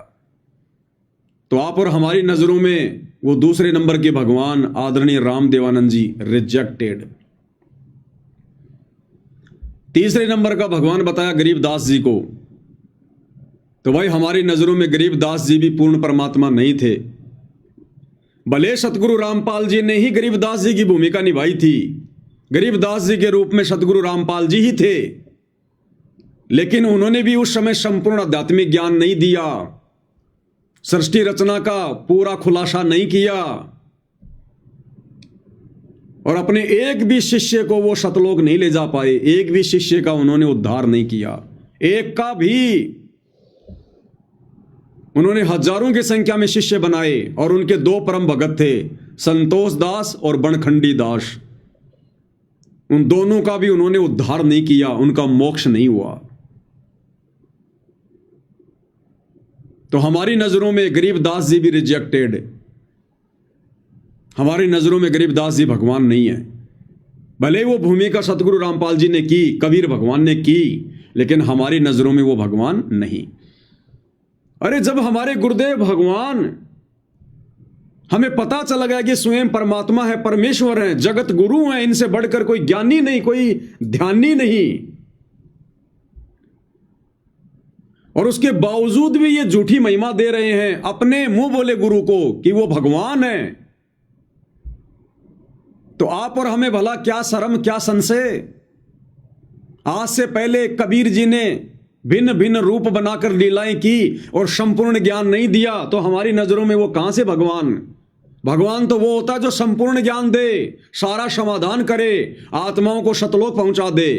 तो आप और हमारी नजरों में वो दूसरे नंबर के भगवान आदरणीय राम देवानंद जी रिजेक्टेड। तीसरे नंबर का भगवान बताया गरीबदास जी को। तो भाई हमारी नजरों में गरीबदास जी भी पूर्ण परमात्मा नहीं थे। भले सतगुरु रामपाल जी ने ही गरीबदास जी की भूमिका निभाई थी, गरीबदास जी के रूप में सतगुरु रामपाल जी ही थे, लेकिन उन्होंने भी उस समय संपूर्ण आध्यात्मिक ज्ञान नहीं दिया, सृष्टि रचना का पूरा खुलासा नहीं किया, और अपने एक भी शिष्य को वो सतलोक नहीं ले जा पाए। एक भी शिष्य का उन्होंने उद्धार नहीं किया, एक का भी। उन्होंने हजारों की संख्या में शिष्य बनाए, और उनके 2 परम भगत थे, संतोष दास और बनखंडी दास। उन दोनों का भी उन्होंने उद्धार नहीं किया, उनका मोक्ष नहीं हुआ। तो हमारी नजरों में गरीबदास जी भी रिजेक्टेड। हमारी नजरों में गरीबदास जी भगवान नहीं है। भले वो भूमिका सतगुरु रामपाल जी ने की, कबीर भगवान ने की, लेकिन हमारी नजरों में वो भगवान नहीं। अरे जब हमारे गुरुदेव भगवान, हमें पता चला गया कि स्वयं परमात्मा है, परमेश्वर है, जगत गुरु है, इनसे बढ़कर कोई ज्ञानी नहीं, कोई ध्यानी नहीं, और उसके बावजूद भी ये झूठी महिमा दे रहे हैं अपने मुंह बोले गुरु को कि वो भगवान है, तो आप और हमें भला क्या शर्म, क्या संशय। आज से पहले कबीर जी ने भिन्न भिन्न रूप बनाकर लीलाएं की और संपूर्ण ज्ञान नहीं दिया, तो हमारी नजरों में वो कहां से भगवान। भगवान तो वो होता है जो संपूर्ण ज्ञान दे, सारा समाधान करे, आत्माओं को सतलोक पहुंचा दे।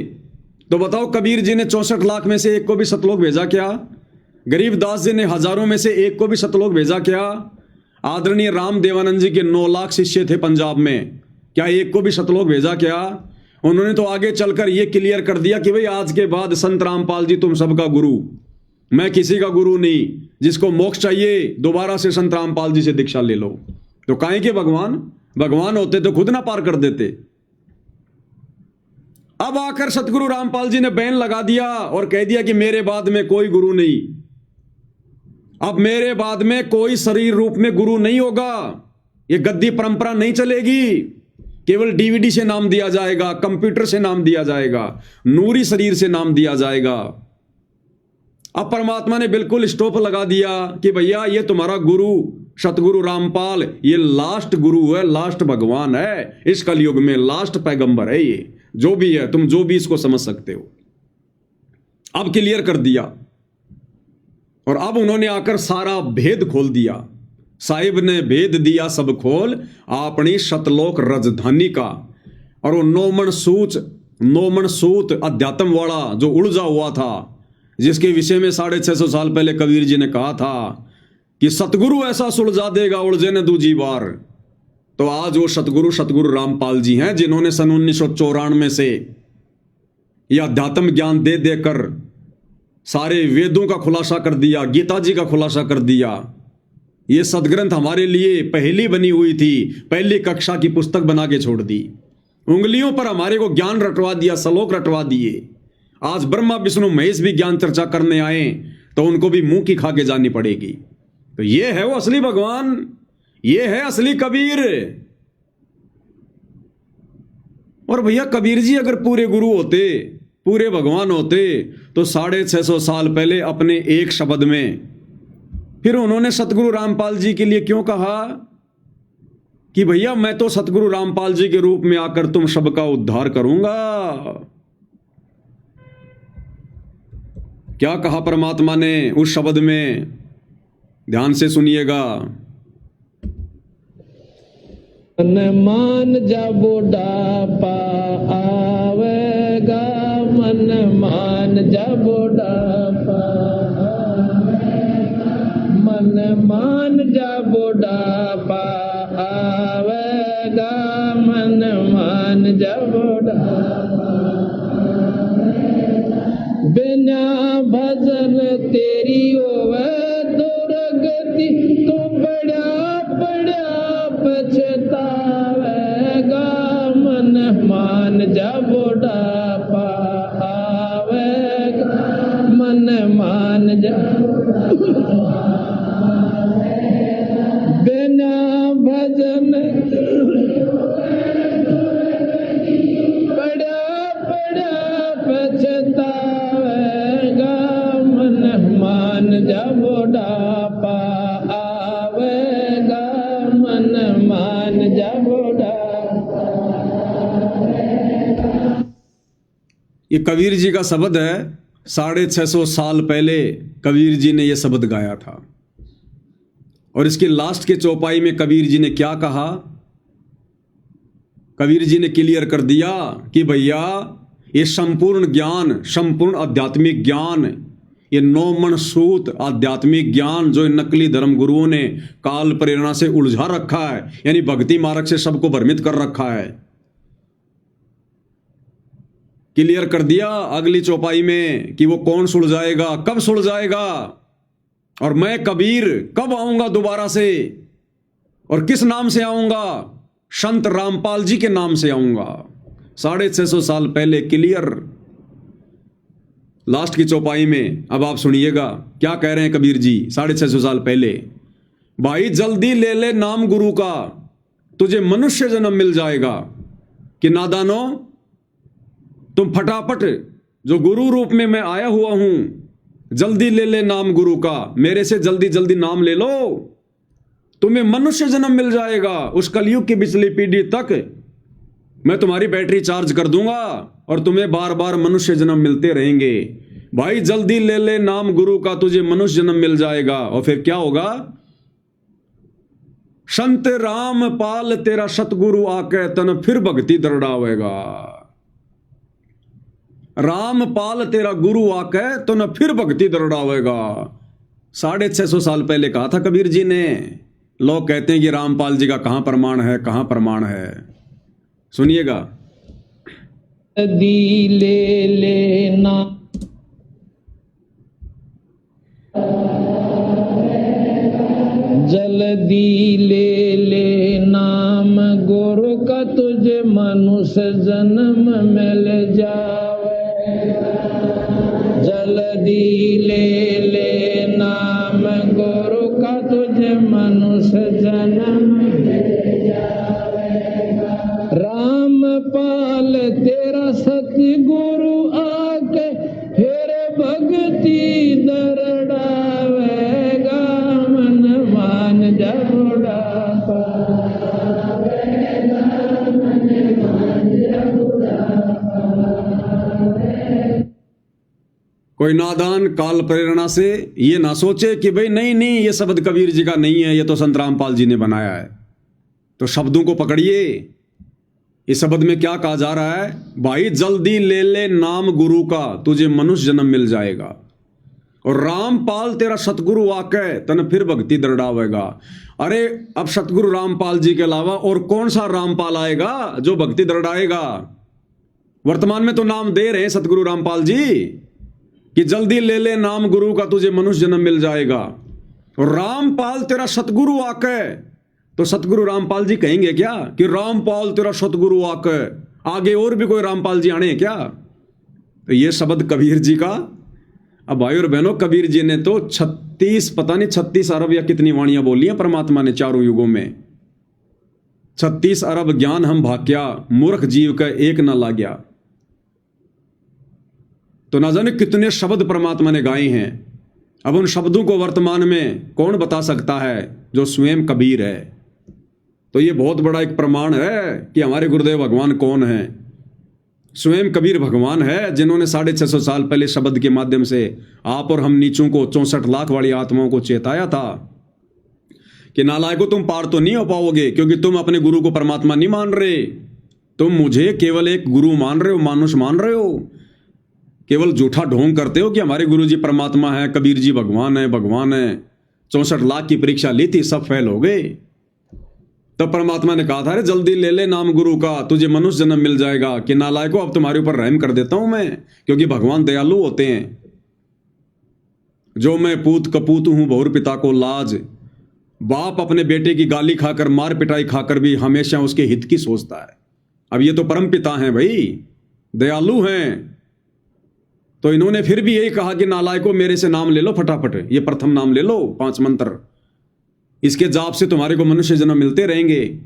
तो बताओ, कबीर जी ने 64 लाख में से एक को भी सतलोक भेजा क्या? गरीबदास जी ने हजारों में से एक को भी सतलोक भेजा क्या? आदरणीय राम देवानंद जी के 9 लाख शिष्य थे पंजाब में, क्या एक को भी सतलोक भेजा क्या? उन्होंने तो आगे चलकर यह क्लियर कर दिया कि भाई आज के बाद संत रामपाल जी तुम सबका गुरु, मैं किसी का गुरु नहीं, जिसको मोक्ष चाहिए दोबारा से संत रामपाल जी से दीक्षा ले लो। तो काहे के भगवान, भगवान होते तो खुद ना पार कर देते। अब आकर सतगुरु रामपाल जी ने बैन लगा दिया और कह दिया कि मेरे बाद में कोई गुरु नहीं, अब मेरे बाद में कोई शरीर रूप में गुरु नहीं होगा, ये गद्दी परंपरा नहीं चलेगी, केवल डीवीडी से नाम दिया जाएगा, कंप्यूटर से नाम दिया जाएगा, नूरी शरीर से नाम दिया जाएगा। अब परमात्मा ने बिल्कुल स्टॉप लगा दिया कि भैया ये तुम्हारा गुरु सतगुरु रामपाल, ये लास्ट गुरु है, लास्ट भगवान है, इस कलयुग में लास्ट पैगंबर है, ये जो भी है, तुम जो भी इसको समझ सकते हो। अब क्लियर कर दिया और अब उन्होंने आकर सारा भेद खोल दिया। साहिब ने भेद दिया सब खोल अपनी सतलोक राजधानी का। और वो नौमन सूत अध्यात्म वाला जो उलझा हुआ था, जिसके विषय में 650 साल पहले कबीर जी ने कहा था कि सतगुरु ऐसा सुलझा देगा उलझे न दूजी बार, तो आज वो सतगुरु रामपाल जी हैं, जिन्होंने सन 1994 से यह अध्यात्म ज्ञान दे देकर सारे वेदों का खुलासा कर दिया, गीता जी का खुलासा कर दिया। ये सदग्रंथ हमारे लिए पहली बनी हुई थी, पहली कक्षा की पुस्तक बना के छोड़ दी, उंगलियों पर हमारे को ज्ञान रटवा दिया, श्लोक रटवा दिए। आज ब्रह्मा विष्णु महेश भी ज्ञान चर्चा करने आए तो उनको भी मुंह की खा के जानी पड़ेगी। तो ये है वो असली भगवान, ये है असली कबीर। और भैया कबीर जी अगर पूरे गुरु होते, पूरे भगवान होते, तो 650 साल पहले अपने एक शब्द में फिर उन्होंने सतगुरु रामपाल जी के लिए क्यों कहा कि भैया मैं तो सतगुरु रामपाल जी के रूप में आकर तुम सबका उद्धार करूंगा। क्या कहा परमात्मा ने उस शब्द में, ध्यान से सुनिएगा। मन मान जा बुढ़ापा आवेगा, मन मान जा बुढ़ापा, मन मान जा बुढ़ापा आवेगा, मन मान जा बुढ़ापा, बिना भजन तेरी होवे दुर्गति, तू बड़ा बड़ा पछतावेगा, मन मान जा बुढ़ापा आवेगा, मन मान जा बिना भजन बड़ा बड़ा पछतावेगा, मन मान जा बुढ़ापा आवेगा, मन मान जा बुढ़ापा। ये कबीर जी का शब्द है, 650 साल पहले कबीर जी ने यह शब्द गाया था। और इसके लास्ट के चौपाई में कबीर जी ने क्या कहा? कबीर जी ने क्लियर कर दिया कि भैया ये संपूर्ण ज्ञान, संपूर्ण आध्यात्मिक ज्ञान, ये नौमन सूत आध्यात्मिक ज्ञान जो इन नकली धर्म गुरुओं ने काल प्रेरणा से उलझा रखा है, यानी भक्ति मार्ग से सबको भ्रमित कर रखा है, क्लियर कर दिया अगली चौपाई में कि वो कौन सुलझाएगा, कब सुलझाएगा, और मैं कबीर कब आऊंगा दोबारा से, और किस नाम से आऊंगा? संत रामपाल जी के नाम से आऊंगा। 650 साल पहले क्लियर लास्ट की चौपाई में अब आप सुनिएगा क्या कह रहे हैं कबीर जी 650 साल पहले। भाई जल्दी ले ले नाम गुरु का, तुझे मनुष्य जन्म मिल जाएगा। कि नादानो, तुम फटाफट जो गुरु रूप में मैं आया हुआ हूं, जल्दी ले ले नाम गुरु का, मेरे से जल्दी जल्दी नाम ले लो, तुम्हें मनुष्य जन्म मिल जाएगा। उस कलयुग की पिछली पीढ़ी तक मैं तुम्हारी बैटरी चार्ज कर दूंगा और तुम्हें बार बार मनुष्य जन्म मिलते रहेंगे। भाई जल्दी ले ले नाम गुरु का, तुझे मनुष्य जन्म मिल जाएगा। और फिर क्या होगा? संत राम पाल तेरा सतगुरु आके तन फिर भक्ति दरड़ावेगा। राम पाल तेरा गुरु आके तन फिर भक्ति दरड़ावेगा। 650 साल पहले कहा था कबीर जी ने। लोग कहते हैं कि रामपाल जी का कहां प्रमाण है, कहां प्रमाण है? सुनिएगा। दी ले लेना जल्दी ले ले नाम गुरु का, तुझे मनुष्य जन्म मिल जाएगा। जल्दी ले ले नाम गुरु का, तुझे मनुष्य जन्म मिल जाएगा। रामपाल तेरा सतगुरु आके फिर भक्ति दरड़ावेगा। मन मान जबड़ा कोई नादान काल प्रेरणा से ये ना सोचे कि भाई नहीं नहीं ये शब्द कबीर जी का नहीं है, ये तो संत रामपाल जी ने बनाया है। तो शब्दों को पकड़िए। इस शब्द में क्या कहा जा रहा है? भाई जल्दी ले ले नाम गुरु का, तुझे मनुष्य जन्म मिल जाएगा। और रामपाल तेरा सतगुरु आके तन फिर भक्ति दरड़ावेगा। अरे अब सतगुरु रामपाल जी के अलावा और कौन सा रामपाल आएगा जो भक्ति दरड़ाएगा? वर्तमान में तो नाम दे रहे हैं सतगुरु रामपाल जी कि जल्दी ले ले नाम गुरु का, तुझे मनुष्य जन्म मिल जाएगा। और रामपाल तेरा सतगुरु आके, तो सतगुरु रामपाल जी कहेंगे क्या कि रामपाल तेरा सतगुरु आके? आगे और भी कोई रामपाल जी आने हैं क्या? तो ये शब्द कबीर जी का। अब भाई और बहनों, कबीर जी ने तो 36 अरब या कितनी वाणियां बोली हैं परमात्मा ने चारों युगों में। 36 अरब ज्ञान हम भाग्या, मूर्ख जीव का एक न लाग्या। तो ना जाने कितने शब्द परमात्मा ने गाए हैं। अब उन शब्दों को वर्तमान में कौन बता सकता है? जो स्वयं कबीर है। तो ये बहुत बड़ा एक प्रमाण है कि हमारे गुरुदेव भगवान कौन है। स्वयं कबीर भगवान है जिन्होंने 650 साल पहले शब्द के माध्यम से आप और हम नीचों को 64 लाख वाली आत्माओं को चेताया था कि नालायकों, तुम पार तो नहीं हो पाओगे क्योंकि तुम अपने गुरु को परमात्मा नहीं मान रहे। तुम मुझे केवल एक गुरु मान रहे हो, मानुष मान रहे हो। केवल झूठा ढोंग करते हो कि हमारे गुरु जी परमात्मा है, कबीर जी भगवान है, भगवान है। 64 लाख की परीक्षा ली थी, सब फेल हो गए। तब परमात्मा ने कहा था, अरे जल्दी ले ले नाम गुरु का, तुझे मनुष्य जन्म मिल जाएगा। कि नालायकों, अब तुम्हारे ऊपर रहम कर देता हूं मैं, क्योंकि भगवान दयालु होते हैं। जो मैं पूत कपूत हूं बहुर पिता को लाज। बाप अपने बेटे की गाली खाकर, मार पिटाई खाकर भी हमेशा उसके हित की सोचता है। अब ये तो परम पिता हैं भाई, दयालु हैं। तो इन्होंने फिर भी यही कहा कि नालायकों, मेरे से नाम ले लो फटाफट, ये प्रथम नाम ले लो, 5 मंत्र, इसके जाप से तुम्हारे को मनुष्य जन्म मिलते रहेंगे।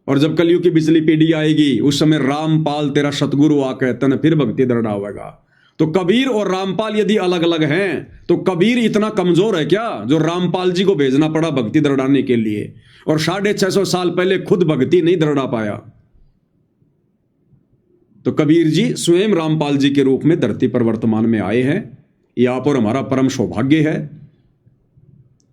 और जब कलयुग की बिजली पीढ़ी आएगी, उस समय रामपाल तेरा सतगुरु आके तन फिर भक्ति दरड़ावेगा। तो कबीर और रामपाल यदि अलग अलग हैं, तो कबीर इतना कमजोर है क्या जो रामपाल जी को भेजना पड़ा भक्ति दरड़ाने के लिए, और 650 साल पहले खुद भक्ति नहीं दरड़ा पाया? तो कबीर जी स्वयं रामपाल जी के रूप में धरती पर वर्तमान में आए हैं। ये आप और हमारा परम सौभाग्य है।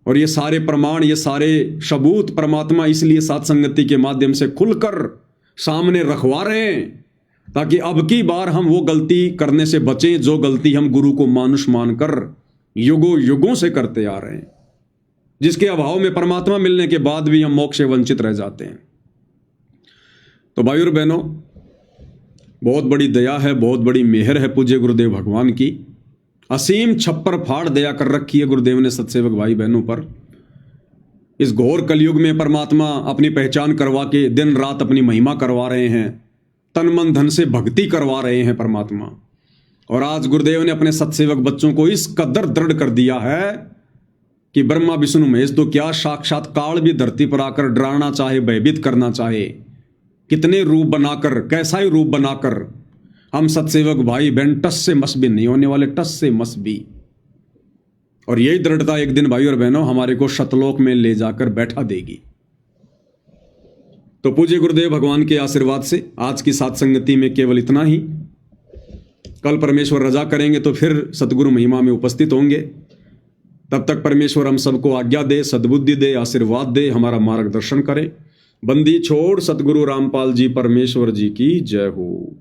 और ये सारे प्रमाण, ये सारे सबूत परमात्मा इसलिए साथ संगति के माध्यम से खुलकर सामने रखवा रहे हैं, ताकि अब की बार हम वो गलती करने से बचें जो गलती हम गुरु को मानुष मानकर युगों युगों से करते आ रहे हैं, जिसके अभाव में परमात्मा मिलने के बाद भी हम मोक्ष से वंचित रह जाते हैं। तो भाई और बहनों, बहुत बड़ी दया है, बहुत बड़ी मेहर है पूज्य गुरुदेव भगवान की। असीम छप्पर फाड़ दया कर रखी है गुरुदेव ने सत्सेवक भाई बहनों पर। इस घोर कलयुग में परमात्मा अपनी पहचान करवा के दिन रात अपनी महिमा करवा रहे हैं, तन मन धन से भक्ति करवा रहे हैं परमात्मा। और आज गुरुदेव ने अपने सत्सेवक बच्चों को इस कदर दृढ़ कर दिया है कि ब्रह्मा विष्णु महेश तो क्या, साक्षात काल भी धरती पर आकर डराना चाहे, भयभीत करना चाहे, कितने रूप बनाकर, कैसा ही रूप बनाकर, हम सत्सेवक भाई बहन टस से मस भी नहीं होने वाले, टस से मस भी। और यही दृढ़ता एक दिन भाई और बहनों हमारे को शतलोक में ले जाकर बैठा देगी। तो पूज्य गुरुदेव भगवान के आशीर्वाद से आज की सत्संगति में केवल इतना ही। कल परमेश्वर रजा करेंगे तो फिर सतगुरु महिमा में उपस्थित होंगे। तब तक परमेश्वर हम सबको आज्ञा दे, सद्बुद्धि दे, आशीर्वाद दे, हमारा मार्गदर्शन करे। बंदी छोड़ सतगुरु रामपाल जी परमेश्वर जी की जय हो।